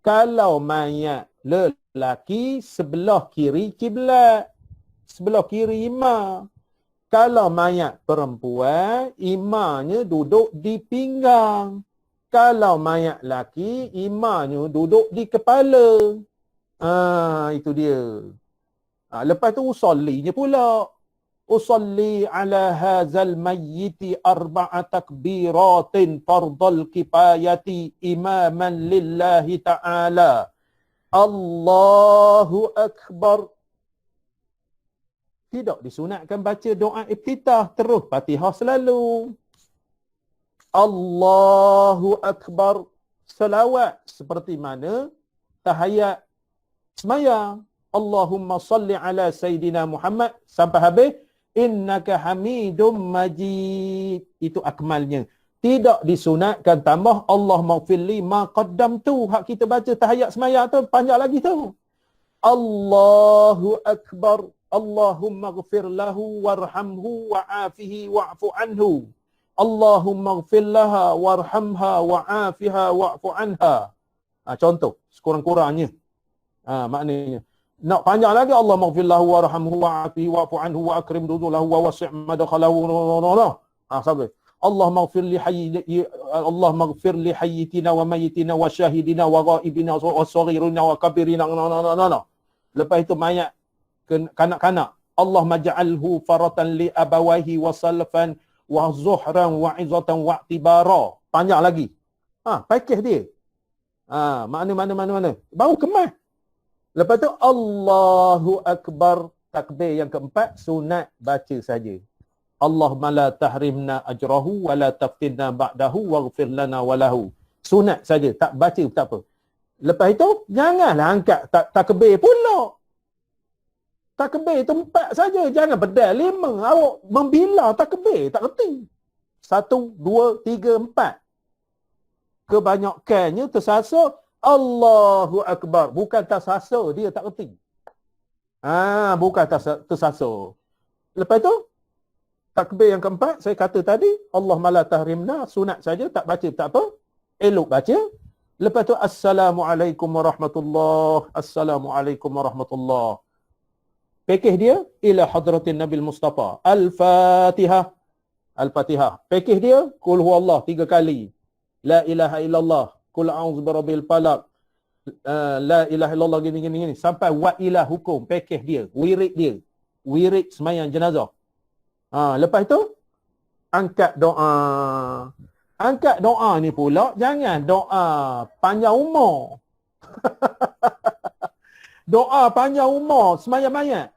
Kalau mayat lelaki, sebelah kiri kiblat. Sebelah kiri imam. Kalau mayat perempuan, imamnya duduk di pinggang. Kalau mayat lelaki, imamnya duduk di kepala. Itu dia. Lepas tu usallinya pula. Usalli ala hazal mayyiti arba'a takbiratin fardal kifayati imaman lillahi ta'ala. Allahu Akbar. Tidak disunatkan baca doa iftitah, terus Fatihah selalu. Allahu Akbar. Selawat seperti mana tahiyat semayang. Allahumma salli ala Sayyidina Muhammad sampai habis. Innaka hamidum majid. Itu akmalnya. Tidak disunatkan tambah Allah maghfirli ma qaddamtu. Hak kita baca tahiyat semayang tu panjang lagi tu. Allahu Akbar. Allahumma ghfir lahu warhamhu wa'afihi wa'fu anhu. Allahumma ghfir laha warhamha wa'afiha wa'fu anha. Contoh, sekurang-kurangnya. Maknanya. Nak panjang lagi, Allah maghfir lahu warhamhu wa'afihi wa'fu anhu wa akrim nuzulahu wa wasi' madkhalahu. Sampai. Allah maghfir li hayyitina wa mayyitina wa syahidina wa ghaibina wa saghirina wa kabirina. Lepas itu mayat kanak-kanak. Allah maj'alhu faratan li abawaihi wa salafan wa zuhran wa izatan wa i'tibara. Panjang lagi. Pakej dia. Mana. Baru kemas. Lepas tu Allahu Akbar. takbir yang keempat sunat baca saja. Allahumma la tahrimna ajrahu wa la taftinna ba'dahu waghfir lana walahu. Sunat saja, tak baca tak apa. Lepas itu janganlah angkat takbir pula. Takbir tempat saja, jangan bedal 5. Awak membilah takbir tak reti. 1, 2, 3, 4. Kebanyakannya tersasar Allahu Akbar, bukan tersasar, dia tak reti. Bukan tersasar. Lepas tu takbir yang keempat saya kata tadi, Allahumma la tahrimna, sunat saja, tak baca tak apa. Elok baca. Lepas tu assalamualaikum warahmatullahi, assalamualaikum warahmatullahi. Pakej dia ila hadratin Nabil Mustafa. Al-Fatihah. Al-Fatihah. Pakej dia qul huwallah 3 kali. La ilaha illallah. Qul a'udzu birabbil falaq. La ilaha illallah gini sampai wa ilah hukum. Pakej dia, wirid dia. Wirid sembahyang jenazah. Lepas tu angkat doa. Angkat doa ni pula jangan doa panjang umur. Doa panjang umur sembahyang mayat.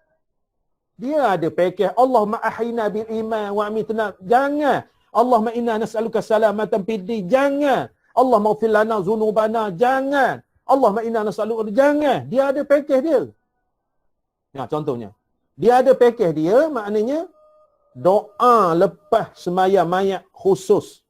Dia ada pakej Allahumma ahyina bil iman wa amitna. Jangan. Allahumma inna nas'aluka salamatan fid din. Jangan. Allahumma ighfir lana dzunubana. Jangan. Allahumma inna nas'aluka. Jangan. Dia ada pakej dia. Contohnya. Dia ada pakej dia, maknanya doa lepas sembahyang mayat khusus.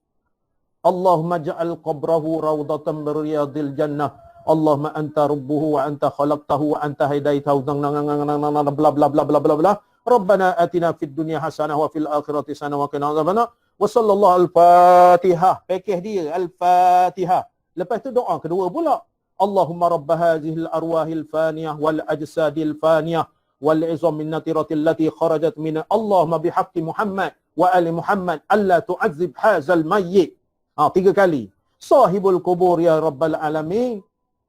Allahumma ja'al qabrahu rawdatan min riyadil jannah. Allahumma anta rabbuhu wa anta khalaqtahu wa anta hidaitahu bla bla bla bla bla bla. Rabbana atina fid dunya hasanah wa fil akhirati hasanah wa qina adzabannar. Wa sallallahu al-Fatihah. Pakej dia al-Fatihah. Lepas tu doa kedua pula. Allahumma rabb hadhil arwahil faniyah wal ajsadil faniyah wal izam min natiratil lati kharajat min Allahumma bihaqqi Muhammad wa ali Muhammad alla tu'adzib hadzal mayyit. 3 kali. Sahibul kubur ya rabbal alamin.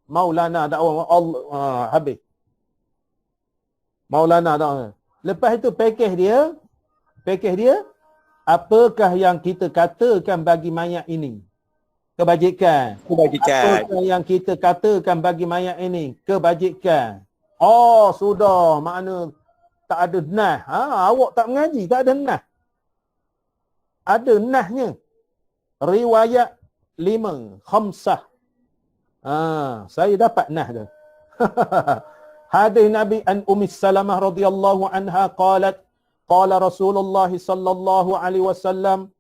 Maulana dakwa Allah. Habis. Maulana dakwa. Lepas itu pakej dia apakah yang kita katakan bagi mayat ini? Kebajikan. Apakah yang kita katakan bagi mayat ini? Kebajikan. Sudah, makna tak ada nah. Awak tak mengaji, tak ada nah. Ada nahnya. Riwayat 5, khamsah. Saya dapat nah dah. Hadis Nabi an Ummi Salamah radhiyallahu anha qalat qala Rasulullah sallallahu alaihi wasallam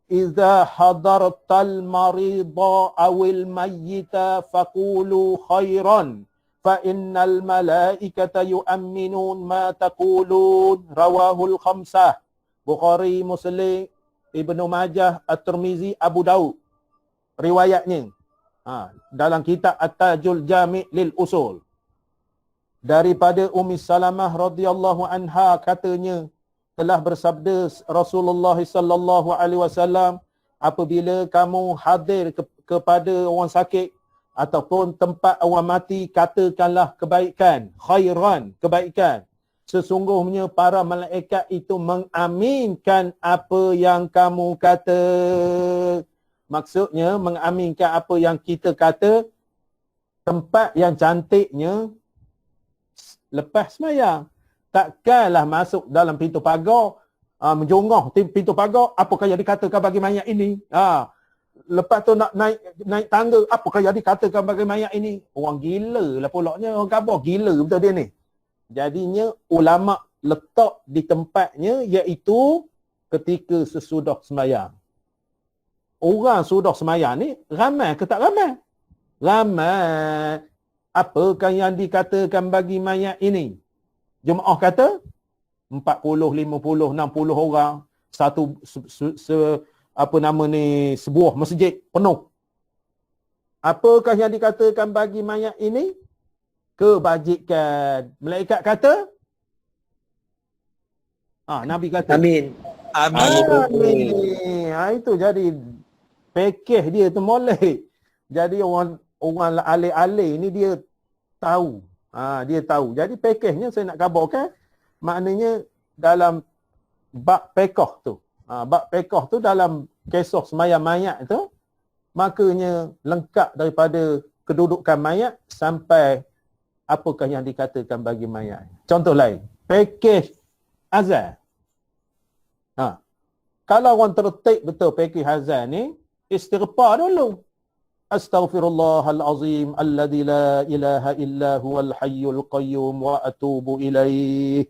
idza hadartal marida awil mayyita faqulu khairan fa innal malaikata yu'minun ma taqulun. Rawahul khamsah. Bukhari, Muslim, Ibnu Majah, At-Tirmizi, Abu Daud. Riwayatnya dalam kitab At-Tajul Jami' lil Usul. Daripada Ummi Salamah radhiyallahu anha katanya telah bersabda Rasulullah sallallahu alaihi wasallam, apabila kamu hadir kepada orang sakit ataupun tempat orang mati, katakanlah kebaikan, khairan, kebaikan. Sesungguhnya para malaikat itu mengaminkan apa yang kamu kata. Maksudnya mengaminkan apa yang kita kata. Tempat yang cantiknya lepas sembahyang. Takkanlah masuk dalam pintu pagar, menjongong pintu pagar, apakah yang dikatakan bagi mayat ini? Lepas tu nak naik tangga, apakah yang dikatakan bagi mayat ini? Orang gila lah pulaknya, orang khabar gila betul dia ni. Jadinya ulama letak di tempatnya, iaitu ketika sesudah sembahyang. Orang sudah sembahyang ni ramai ke tak ramai? Ramai. Apakah yang dikatakan bagi mayat ini? Jemaah kata 40, 50, 60 orang, satu sebuah masjid penuh. Apakah yang dikatakan bagi mayat ini? Kebajikan. Malaikat kata? Nabi kata? Amin. Amin. Itu jadi pakej dia tu molek. Jadi orang alih-alih ni dia tahu. Dia tahu. Jadi pakejnya saya nak khabarkan, maknanya dalam bab pekoh tu. Bab pekoh tu dalam kisah sembahyang mayat tu, makanya lengkap daripada kedudukan mayat sampai apakah yang dikatakan bagi mayat. Contoh lain. Pakej azan. Ha. Kalau orang tertib betul pakej azan ni, istighfar dulu. Astaghfirullahalazim alladzi la ilaha illa huwal hayyul qayyum wa atubu ilaih.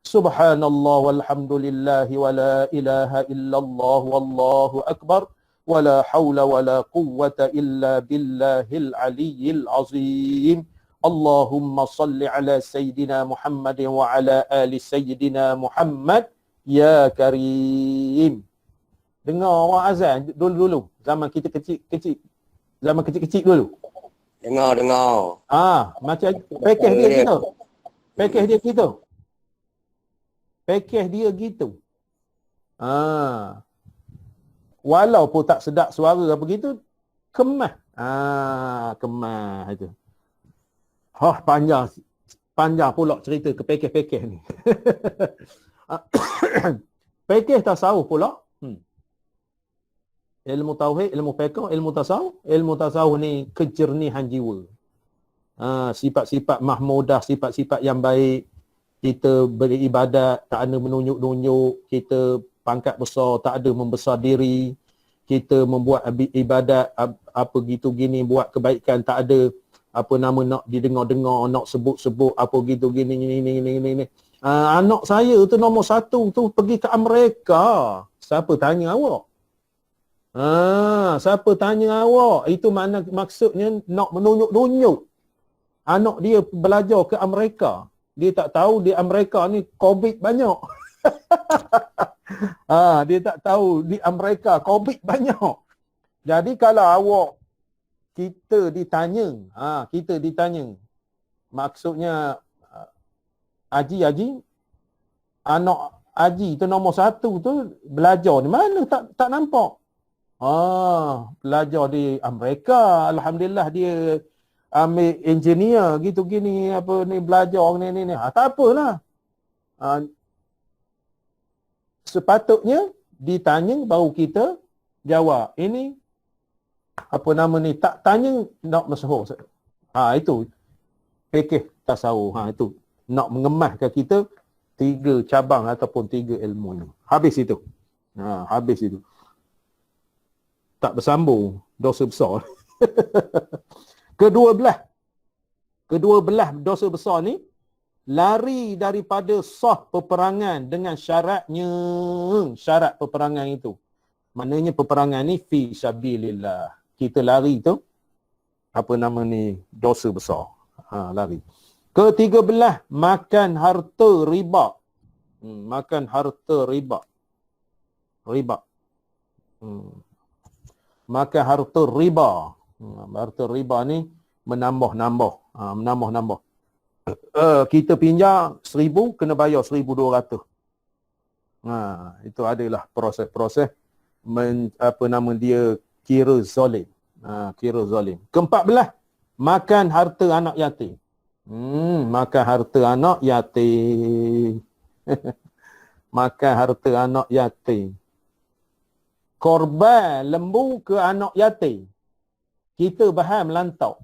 Subhanallah walhamdulillahi wa la ilaha illallah wallahu akbar wa la hawla wa la quwwata illa billahil aliyyil azim. Allahumma salli ala Sayyidina Muhammad wa ala ali Sayyidina Muhammad ya Karim. Dengar orang azan dulu-dulu. Zaman kita kecil-kecil. Zaman kecil-kecil dulu. Dengar. Macam pakej dia gitu. Pakej dia gitu. Pakej dia gitu. Walaupun tak sedap suara apa gitu, kemas. Kemas itu. Panjang pula cerita ke pakej-pakej ni. Pakej tasawuf pula. Ilmu tauhid, ilmu fiqh, ilmu tasawuf. Ilmu tasawuf ni kejernihan jiwa. Sifat-sifat mahmudah, sifat-sifat yang baik. Kita beribadat, tak ada menunjuk-nunjuk. Kita pangkat besar, tak ada membesar diri. Kita membuat ibadat, apa gitu gini, buat kebaikan, tak ada apa nama nak didengar-dengar, nak sebut-sebut, apa gitu gini, ni. Anak saya tu nombor 1 tu pergi ke Amerika. Siapa tanya awak? Siapa tanya awak? Itu maksudnya nak menunjuk-nunjuk. Anak dia belajar ke Amerika. Dia tak tahu di Amerika ni COVID banyak. Dia tak tahu di Amerika COVID banyak. Jadi kalau kita ditanya, maksudnya Haji, anak Haji tu nombor 1 tu belajar di mana? Tak nampak. Belajar di Amerika. Alhamdulillah dia ambil engineer gitu gini, apa ni, belajar ni. Tak apalah. Sepatutnya ditanya baru kita jawab. Ini apa nama ni, tak tanya nak masyhur. Itu fikih tasawuf. Itu nak mengemaskan kita 3 cabang ataupun 3 ilmu ni. Habis itu. Habis itu. Tak bersambung, dosa besar. Kedua belah dosa besar ni lari daripada sah peperangan dengan syaratnya. Syarat peperangan itu. Maknanya peperangan ni fi sabilillah. Kita lari tu apa nama ni, dosa besar. Lari. Ketiga belah, makan harta riba. Makan harta riba. Makan harta riba. Harta riba ni menambah-nambah. Kita pinjam 1,000, kena bayar 1,200. Itu adalah proses-proses apa nama dia, kira zalim. Kira zalim. Keempat belah, makan harta anak yatim. Makan harta anak yatim. Makan harta anak yatim. Korban lembu ke anak yatim. Kita bahan melantau.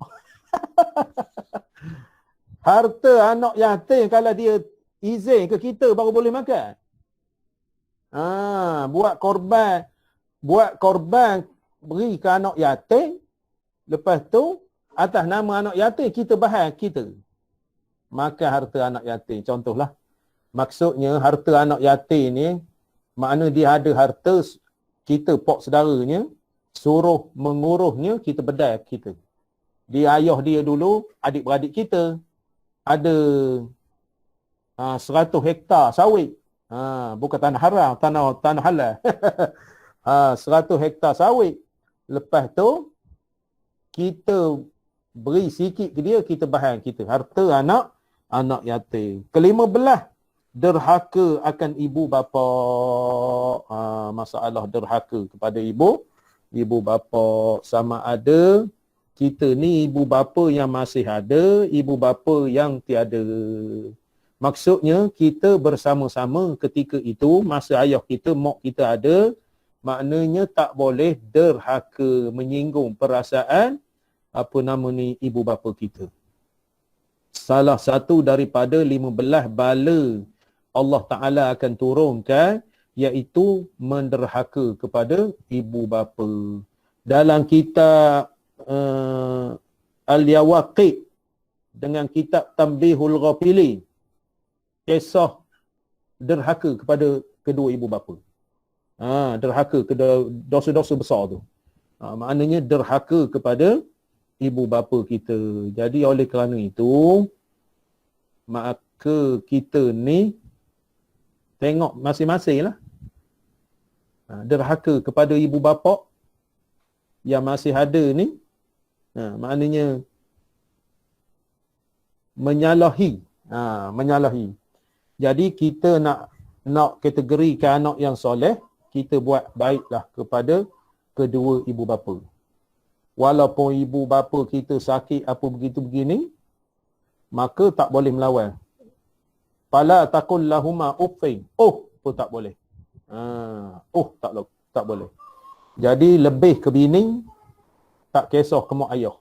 Harta anak yatim kalau dia izin ke kita baru boleh makan. Buat korban beri ke anak yatim. Lepas tu atas nama anak yatim kita bahan kita. Makan harta anak yatim. Contohlah. Maksudnya harta anak yatim ni, makna dia ada harta, kita pok saudaranya suruh mengurusnya, kita bedai kita. Dia ayah dia dulu, adik-beradik kita ada 100 hektar sawit. Bukan tanah haram, tanah halal. 100 hektar sawit. Lepas tu kita beri sikit ke dia, kita bahan kita. Harta anak yatim. Kelima belah, derhaka akan ibu bapa. Masalah derhaka kepada ibu bapa, sama ada kita ni ibu bapa yang masih ada, ibu bapa yang tiada. Maksudnya kita bersama-sama ketika itu, masa ayah kita, mak kita ada, maknanya tak boleh derhaka, menyinggung perasaan apa nama ni, ibu bapa kita. Salah satu daripada 15 bala Allah Ta'ala akan turunkan, iaitu menderhaka kepada ibu bapa. Dalam kitab Al-Yawaqi' dengan kitab Tanbihul Ghafilin, kisah derhaka kepada kedua ibu bapa. Derhaka ke dosa-dosa besar tu. Maknanya derhaka kepada ibu bapa kita. Jadi oleh kerana itu, maka kita ni tengok masing-masing lah. Derhaka kepada ibu bapa yang masih ada ni, maknanya menyalahi. Menyalahi. Jadi kita nak kategorikan anak yang soleh, kita buat baiklah kepada kedua ibu bapa. Walaupun ibu bapa kita sakit apa begitu begini, maka tak boleh melawan. Fala taqul lahuma uffin. Pun tak boleh. Tak boleh. Jadi lebih ke bini, tak kisah ke mak ayah.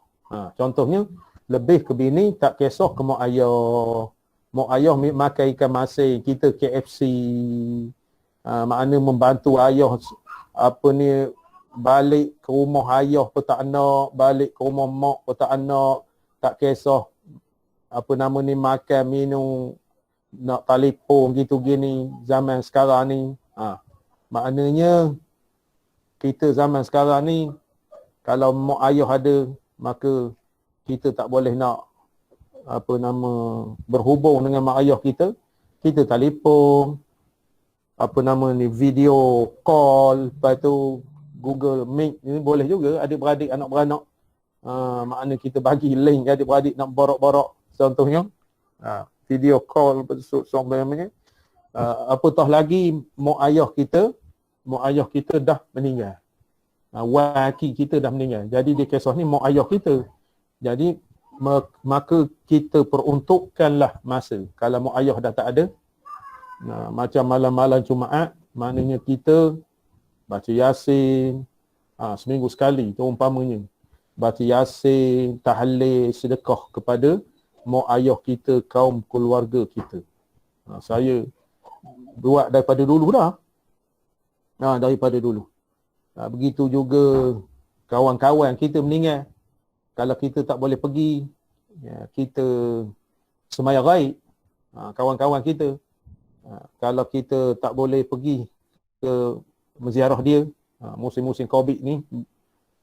Contohnya, lebih ke bini, tak kisah ke mak ayah. Mak ayah makan ikan masin, kita KFC. Makna membantu ayah balik ke rumah ayah pun tak nak, balik ke rumah mak pun tak nak, tak kisah makan, minum, nak telefon gitu gini zaman sekarang ni. Maknanya kita zaman sekarang ni, kalau mak ayah ada, maka kita tak boleh nak berhubung dengan mak ayah kita. Kita telefon, video call, lepas tu Google Meet ni boleh juga adik-beradik, anak-beranak. Makna kita bagi link adik-beradik nak borok-borok, contohnya. Video call, namanya. Apatah lagi mak ayah kita dah meninggal. Waki kita dah meninggal. Jadi dia kisah ni mak ayah kita. Jadi maka kita peruntukkanlah masa. Kalau mak ayah dah tak ada, macam malam-malam Jumaat, maknanya kita baca Yasin seminggu sekali, tu umpamanya. Baca Yasin, tahlil, sedekah kepada mak ayah kita, kaum keluarga kita. Saya buat daripada dulu dah. Daripada dulu. Begitu juga kawan-kawan kita meninggal. Kalau kita tak boleh pergi, kita semaya gaib. Kawan-kawan kita. Kalau kita tak boleh pergi ke menziarah dia, musim-musim Covid ni,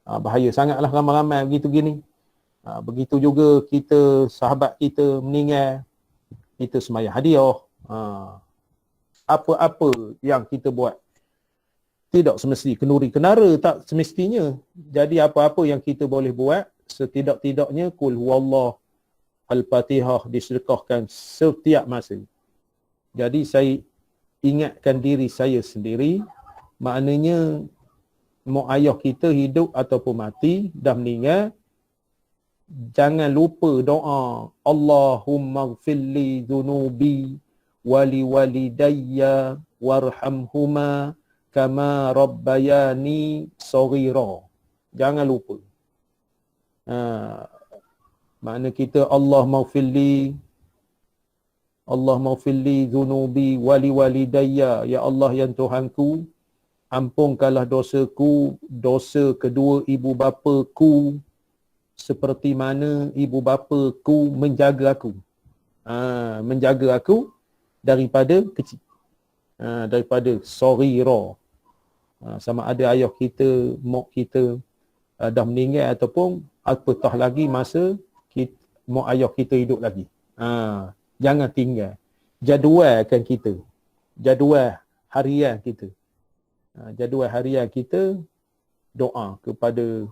bahaya sangatlah ramai-ramai begitu gini. Begitu juga kita, sahabat kita meninggal, kita semaya hadiah. Apa-apa yang kita buat, tidak semesti kenuri kenara, tak semestinya. Jadi apa-apa yang kita boleh buat, setidak-tidaknya kul huwallah al-Fatihah disedekahkan setiap masa. Jadi saya ingatkan diri saya sendiri, maknanya mak ayah kita hidup ataupun mati, dah meninggal, jangan lupa doa Allahumma ghfirli dhunubi wali walidayya warhamhuma kama rabbayani saghira. Jangan lupa. Makna kita Allah maghfirli dhunubi wali walidayya, ya Allah yang Tuhanku, ampunkanlah dosaku, dosa kedua ibu bapaku, seperti mana ibu bapaku menjaga aku. Menjaga aku daripada kecil. Daripada saghira. Sama ada ayah kita, mak kita dah meninggal, ataupun apatah lagi masa mak ayah kita hidup lagi. Jangan tinggal. Jadualkan kita. Jadual harian kita. Jadual harian kita doa kepada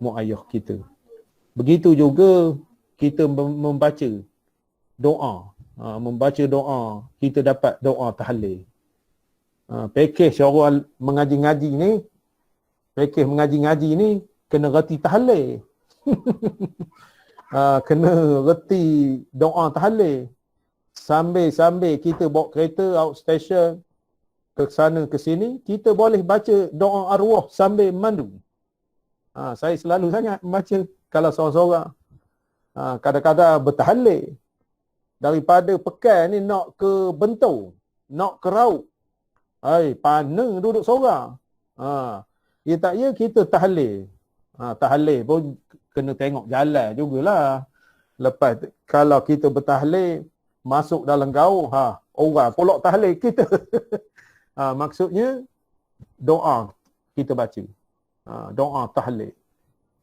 mak ayah kita. Begitu juga kita membaca doa. Membaca doa, kita dapat doa tahlil. Pakej orang mengaji-ngaji ni, pakej mengaji-ngaji ni kena reti tahlil. Kena reti doa tahlil. Sambil-sambil kita bawa kereta outstation ke sana ke sini, kita boleh baca doa arwah sambil mandu. Saya selalu sangat membaca kalau seorang-seorang. Kadang-kadang bertahlil. Daripada pekan ni nak ke Bentor, nak keraut. Pana duduk seorang. Ya tak ya kita tahlil. Tahlil pun kena tengok jalan jugalah. Lepas kalau kita bertahlil masuk dalam gaul, orang pulak tahlil kita. Maksudnya doa kita baca. Doa tahlil.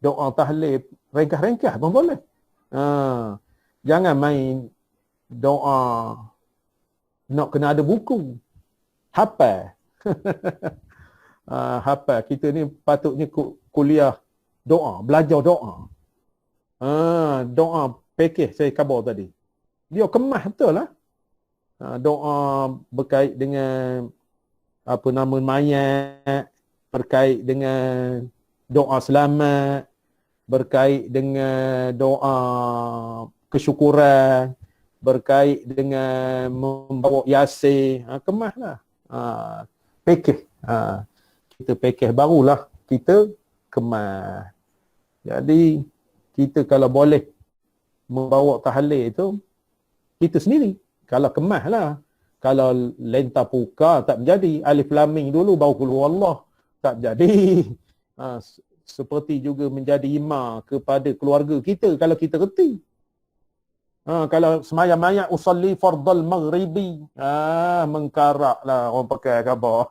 Doa tahlil ringkas-ringkas pun boleh. Jangan main doa nak kena ada buku. Hafal. Hafal. Kita ni patutnya kuliah doa, belajar doa. Doa pekeh saya khabar tadi. Dia kemas betul lah. Doa berkait dengan apa nama mayat, berkait dengan doa selamat, berkait dengan doa kesyukuran, berkait dengan membawa yasin. Kemas lah. Pekeh. Kita pekeh barulah kita kemas. Jadi kita kalau boleh membawa tahlil itu kita sendiri. Kalau kemas lah. Kalau lenta puka tak menjadi. Alif lam mim dulu baru qul huwallah. Tak jadi. Seperti juga menjadi imam kepada keluarga kita kalau kita reti. Kalau semayang mayat usalli fardal maghribi. Mengkarak lah orang pakai khabar.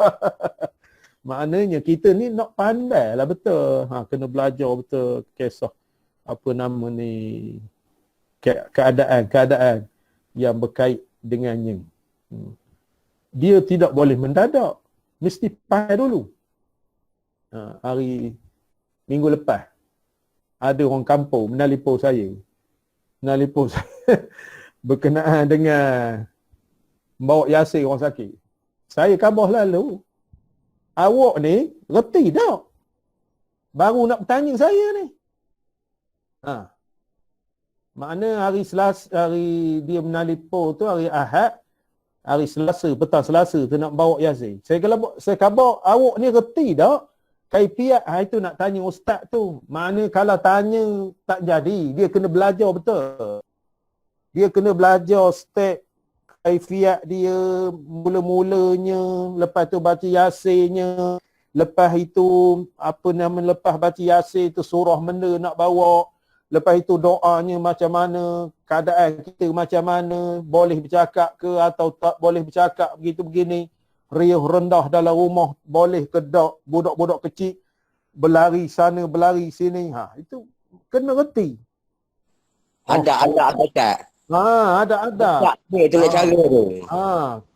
Maknanya kita ni nak pandai lah betul. Kena belajar betul kisah apa nama ni, keadaan yang berkait dengannya. Dia tidak boleh mendadak. Mesti pandai dulu. Hari minggu lepas ada orang kampung menelpon saya berkenaan dengan bawa yasin orang sakit. Saya khabar lalu, awak ni reti tak? Baru nak bertanya saya ni. Makna hari Selasa, hari dia menelpon tu hari Ahad, hari Selasa, petang Selasa tu nak bawa yasin. Saya khabar awak ni reti tak? Kaifiat, itu nak tanya ustaz tu. Makna kalau tanya tak jadi, dia kena belajar betul. Dia kena belajar step kaifiat dia, mula-mulanya, lepas tu baca yasinnya, lepas itu lepas baca yasin tu surah benda nak bawa, lepas itu doanya macam mana, keadaan kita macam mana, boleh bercakap ke atau tak boleh bercakap begitu begini. Riuh rendah dalam rumah boleh ke tak, budak-budak kecil berlari sana berlari sini. Itu kena reti. Ada tak? Ada. Tak, dia tu cara tu.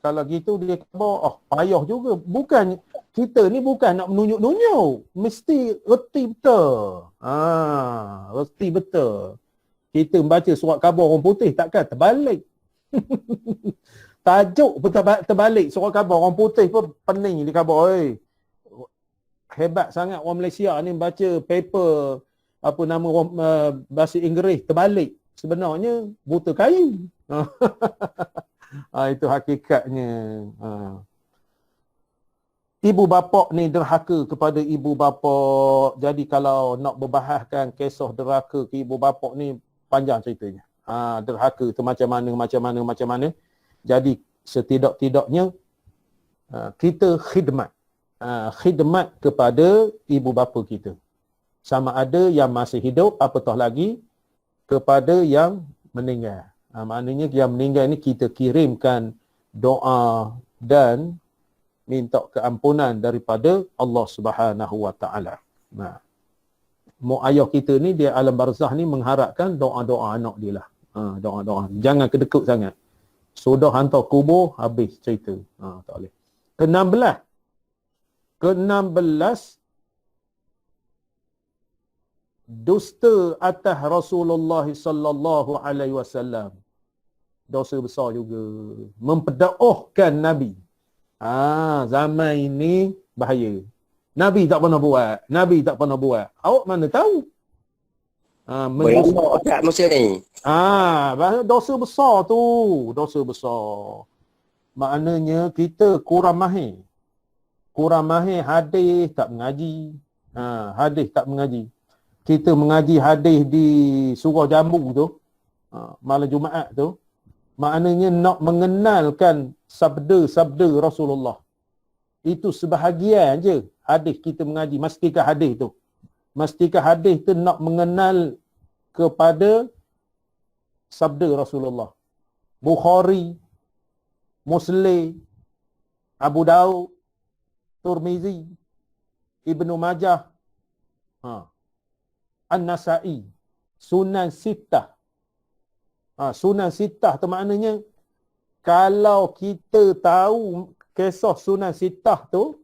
Kalau gitu dia khabar, payah juga. Bukan, kita ni bukan nak menunjuk-nunjuk. Mesti reti betul. Reti betul. Kita membaca surat khabar orang putih takkan terbalik. Tajuk pun terbalik. Surat khabar orang putih pun pening di khabar. Hebat sangat orang Malaysia ni baca paper bahasa Inggeris terbalik. Sebenarnya buta kayu. Itu hakikatnya. Ibu bapa ni derhaka kepada ibu bapa. Jadi kalau nak berbahaskan kisah derhaka ke ibu bapa ni panjang ceritanya. Derhaka tu macam mana. Jadi setidak-tidaknya kita khidmat. Khidmat kepada ibu bapa kita. Sama ada yang masih hidup, apatah lagi kepada yang meninggal. Maknanya yang meninggal ni kita kirimkan doa dan minta keampunan daripada Allah Subhanahu Wa Taala. Mak ayah kita ni dia alam barzah ni mengharapkan doa-doa anak dia lah. Doa-doa. Jangan kedekut sangat. Sudah hantar kubur, habis cerita. Tak boleh. Ke-16 dusta atas Rasulullah sallallahu alaihi wasallam. Dosa besar juga. Memperdakwahkan Nabi. Zaman ini bahaya. Nabi tak pernah buat. Awak mana tahu? Berlaku kat masa ni. Dosa besar tu. Dosa besar. Maknanya kita kurang mahir. Hadis tak mengaji. Kita mengaji hadis di surau jambu tu, malam Jumaat tu, maknanya nak mengenalkan sabda-sabda Rasulullah. Itu sebahagian je hadis kita mengaji. Mastikah hadis tu? Mastikah hadis tu nak mengenal kepada sabda Rasulullah. Bukhari, Muslim, Abu Daud, Tirmizi, Ibnu Majah, An-Nasa'i, Sunan Sittah. Sunan Sittah tu maknanya kalau kita tahu kisah Sunan Sittah tu,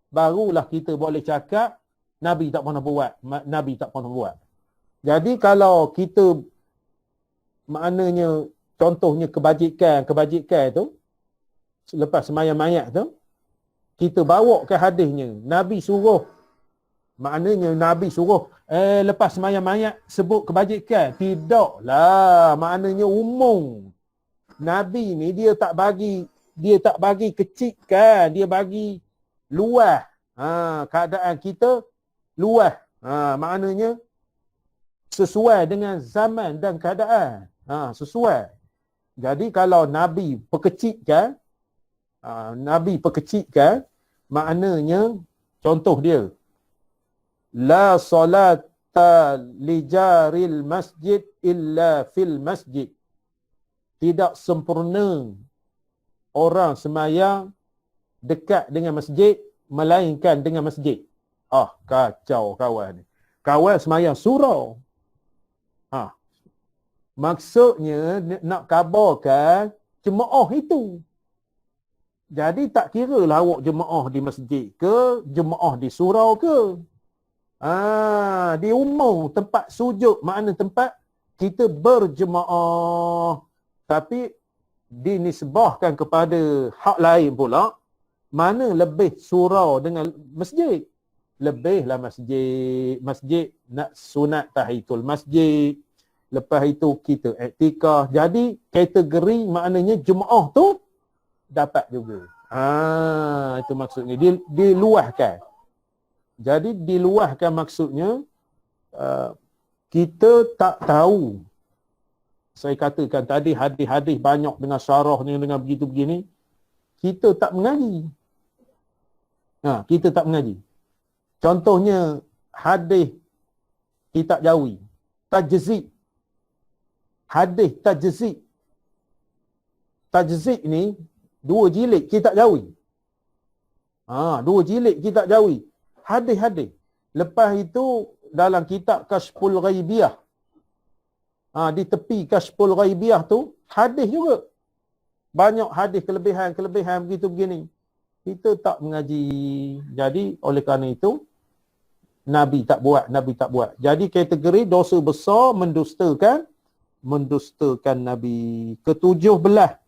barulah kita boleh cakap Nabi tak pernah buat. Nabi tak pernah buat. Jadi kalau kita maknanya contohnya kebajikan tu, selepas sembahyang mayat tu, kita bawa ke hadisnya. Nabi suruh, maknanya Nabi suruh, lepas sembahyang mayat sebut kebajikan. Tidaklah, maknanya umum. Nabi ni dia tak bagi kecilkan, dia bagi luas. Keadaan kita luas. Maknanya sesuai dengan zaman dan keadaan. Sesuai. Jadi kalau Nabi perkecilkan, maknanya contoh dia, la salata li jaril masjid illa fil masjid. Tidak sempurna orang sembahyang dekat dengan masjid melainkan dengan masjid. Kacau kawan. Kawan sembahyang surau. Maksudnya nak kabarkan jemaah itu. Jadi tak kira lah awak jemaah di masjid ke, jemaah di surau ke. Di umum tempat sujud, makna tempat kita berjemaah. Tapi dinisbahkan kepada hak lain pula, mana lebih surau dengan masjid. Lebihlah masjid. Masjid nak sunat tahiyatul masjid. Lepas itu kita iktikaf. Jadi kategori maknanya jemaah tu dapat juga. Itu maksudnya. Diluahkan. Jadi diluahkan maksudnya kita tak tahu. Saya katakan tadi hadis-hadis banyak dengan syarahnya, dengan begitu begini. Kita tak mengaji. Kita tak mengaji. Contohnya hadis kitab Jawi. Tajzid. Hadis tajzid. Tajzid ni 2 jilid kitab Jawi. 2 jilid kitab Jawi. Hadis-hadis. Lepas itu dalam kitab Kashful Ghaibiyah. Di tepi Kashful Ghaibiyah tu hadis juga. Banyak hadis kelebihan begitu begini. Kita tak mengaji. Jadi oleh kerana itu Nabi tak buat. Jadi kategori dosa besar mendustakan Nabi. Ke-17.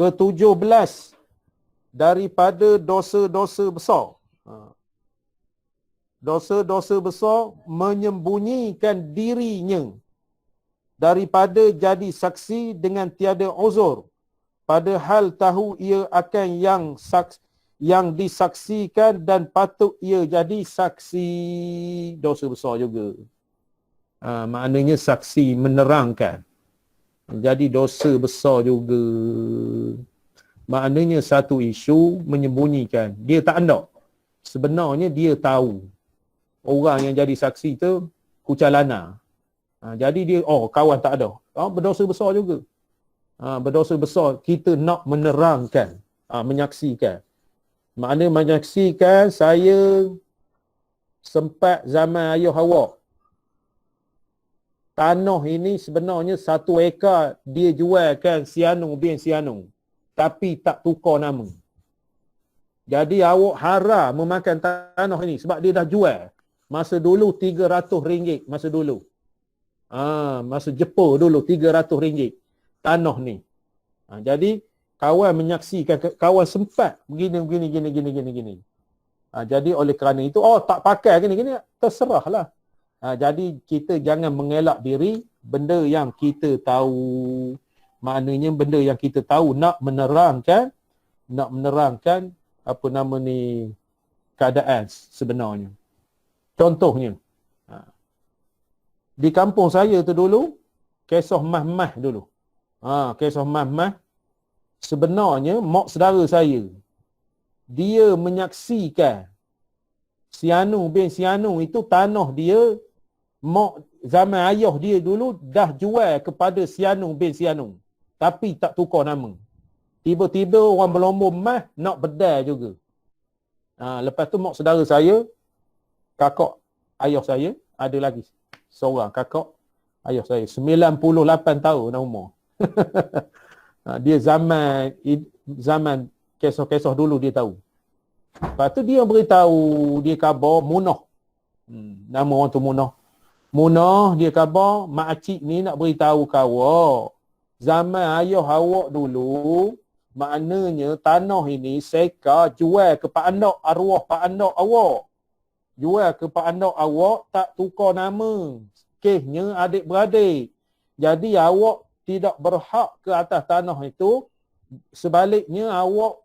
Ke-17 daripada dosa-dosa besar. Dosa-dosa besar menyembunyikan dirinya daripada jadi saksi dengan tiada uzur, padahal tahu ia akan yang disaksikan dan patut ia jadi saksi. Dosa besar juga. Maknanya saksi menerangkan. Jadi dosa besar juga. Maknanya satu isu menyembunyikan. Dia tak ada. Sebenarnya dia tahu. Orang yang jadi saksi tu kucalana. Jadi dia, kawan tak ada. Berdosa besar juga. Berdosa besar. Kita nak menerangkan. Menyaksikan. Maknanya menyaksikan saya sempat zaman ayah awak. Tanah ini sebenarnya 1 ekar dia jualkan Sianung bin Sianung. Tapi tak tukar nama. Jadi awak haram memakan tanah ini sebab dia dah jual. Masa dulu RM300 masa dulu. Masa Jepun dulu RM300 tanah ni. Jadi kawan menyaksikan, kawan sempat begini. Jadi oleh kerana itu, tak pakai gini, terserahlah. Jadi kita jangan mengelak diri benda yang kita tahu. Maknanya benda yang kita tahu nak menerangkan apa nama ni keadaan sebenarnya. Contohnya, Di kampung saya tu dulu, kisah mah-mah dulu. Kisah mah-mah. Sebenarnya, mak saudara saya, dia menyaksikan si Anu bin si Anu itu tanah dia, mak zaman ayah dia dulu dah jual kepada si Anu bin si Anu. Tapi tak tukar nama. Tiba-tiba orang berlomba mah nak bedal juga. Lepas tu mak saudara saya, kakak ayah saya, ada lagi seorang kakak ayah saya, 98 tahun umur. Dia zaman kisah-kisah dulu dia tahu. Lepas tu dia beritahu, dia khabar Munah. Nama orang tu Munah. Munah dia khabar, mak acik ni nak beritahu kau, zaman ayah awak dulu, maknanya tanah ini seka jual ke pak anak, arwah pak anak awak. Jual ke pak anak awak, tak tukar nama. Kesnya adik-beradik. Jadi awak tidak berhak ke atas tanah itu. Sebaliknya awak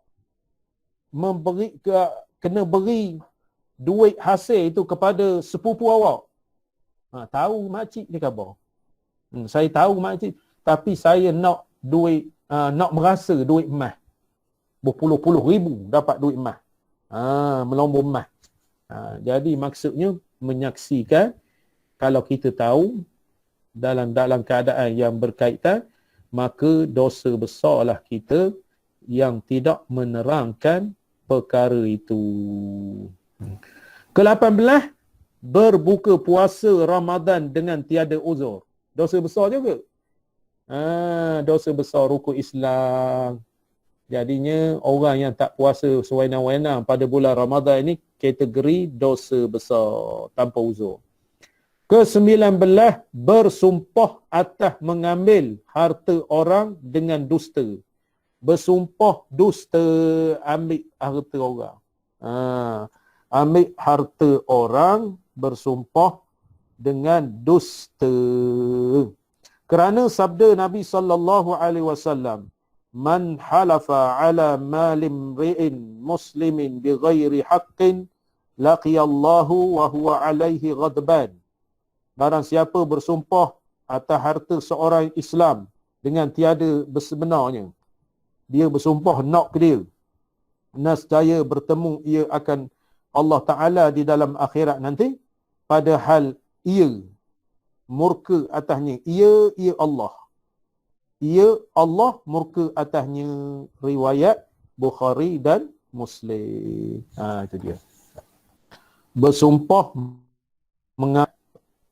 kena beri duit hasil itu kepada sepupu awak. Tahu makcik ni khabar. Saya tahu makcik, tapi saya nak duit, nak merasa duit emas. Berpuluh-puluh ribu dapat duit emas. Melomba emas. Jadi maksudnya menyaksikan, kalau kita tahu dalam keadaan yang berkaitan, maka dosa besarlah kita yang tidak menerangkan perkara itu. Ke-18, berbuka puasa Ramadan dengan tiada uzur. Dosa besar juga. Dosa besar rukun Islam. Jadinya orang yang tak puasa sewenang-wenang pada bulan Ramadan ini kategori dosa besar tanpa uzur. Ke-19, bersumpah atas mengambil harta orang dengan dusta. Bersumpah dusta, ambil harta orang. Ambil harta orang, bersumpah dengan dusta. Kerana sabda Nabi SAW, man halafa ala malim ri'in muslimin bighairi haqqin laqiyallahu wa huwa alaihi ghadban. Barang siapa bersumpah atas harta seorang Islam dengan tiada sebenarnya, dia bersumpah nak ke dia, nescaya bertemu ia akan Allah Ta'ala di dalam akhirat nanti, padahal ia murka atasnya. Ia Allah. Ia Allah murka atasnya. Riwayat Bukhari dan Muslim. Itu dia. Bersumpah mengambil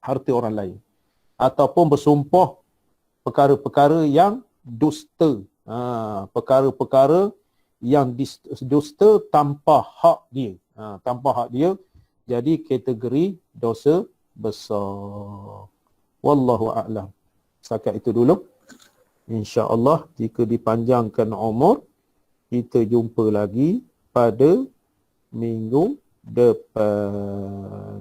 harta orang lain. Ataupun bersumpah perkara-perkara yang dusta. Perkara-perkara yang dusta tanpa hak dia. Tanpa hak dia. Jadi kategori dosa besar. Wallahu a'lam. Setakat itu dulu. InsyaAllah jika dipanjangkan umur, kita jumpa lagi pada minggu depan.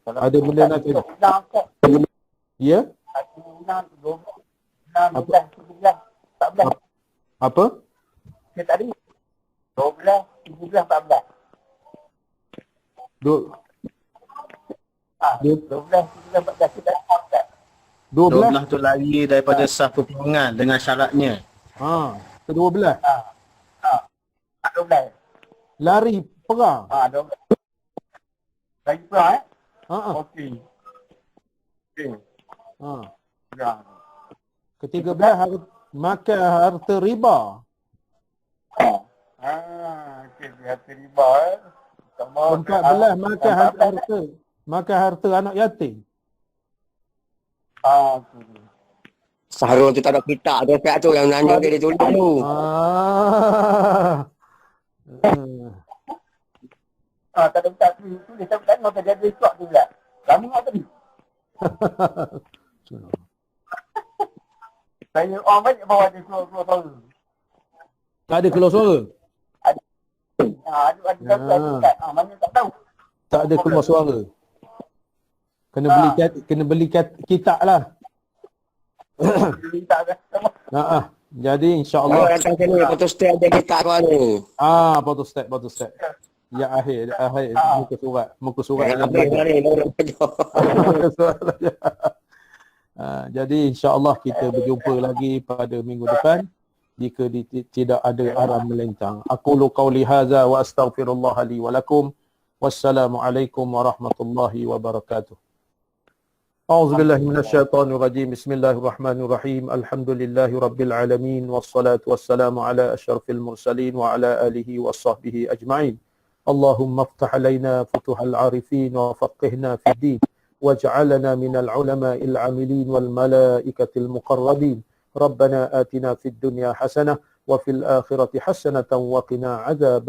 Ada benda nak tanya? Ya? Apa? Saya tadi 12, 13, 14. 12 tu lari daripada sah pertolongan dengan syaratnya. Ke-12. 12. Lari perang. 12. Lagi perang Okey. Ke-13, makan harta riba. Okey, harta riba 14, makan harta anak yatim. Sahrul tu tak ada kitab tu, pihak tu yang nanya dia tulis tu. Tak ada kitab tu, tulis tapi tak nak jadi rekod tu pula. Lama tak tadi. Saya orang banyak bawa dia keluar suara. Tak ada keluar suara? Ada kitab. Mana tak tahu. Tak ada keluar suara. Kena beli kitab lah. Jadi insya-Allah. Datang sini photostat ada kitab kau ni. Photostat. Ya akhir muka surat yang Apa yang belajar. mana orang belajar. Jadi insya-Allah kita berjumpa lagi pada minggu depan jika tidak ada arah melencang. Aqulu qauli hadza wa astaghfirullah li wa lakum. Wassalamualaikum warahmatullahi wabarakatuh. أعوذ بالله من الشيطان الرجيم بسم الله الرحمن الرحيم الحمد لله رب العالمين والصلاة والسلام على أشرف المرسلين وعلى آله وصحبه أجمعين اللهم افتح علينا فتوح العارفين وفقهنا في الدين واجعلنا من العلماء العاملين والملائكة المقربين ربنا آتنا في الدنيا حسنة وفي الآخرة حسنة وقنا عذاب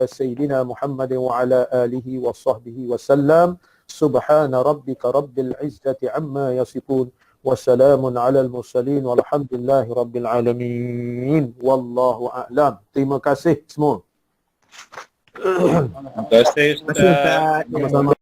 سيدنا محمد وعلى آله وصحبه وسلم سبحان ربك رب العزة عما يصفون وسلام على المرسلين والحمد لله رب العالمين والله أعلم. Terima kasih semua. Terima kasih Ustaz. Sama-sama.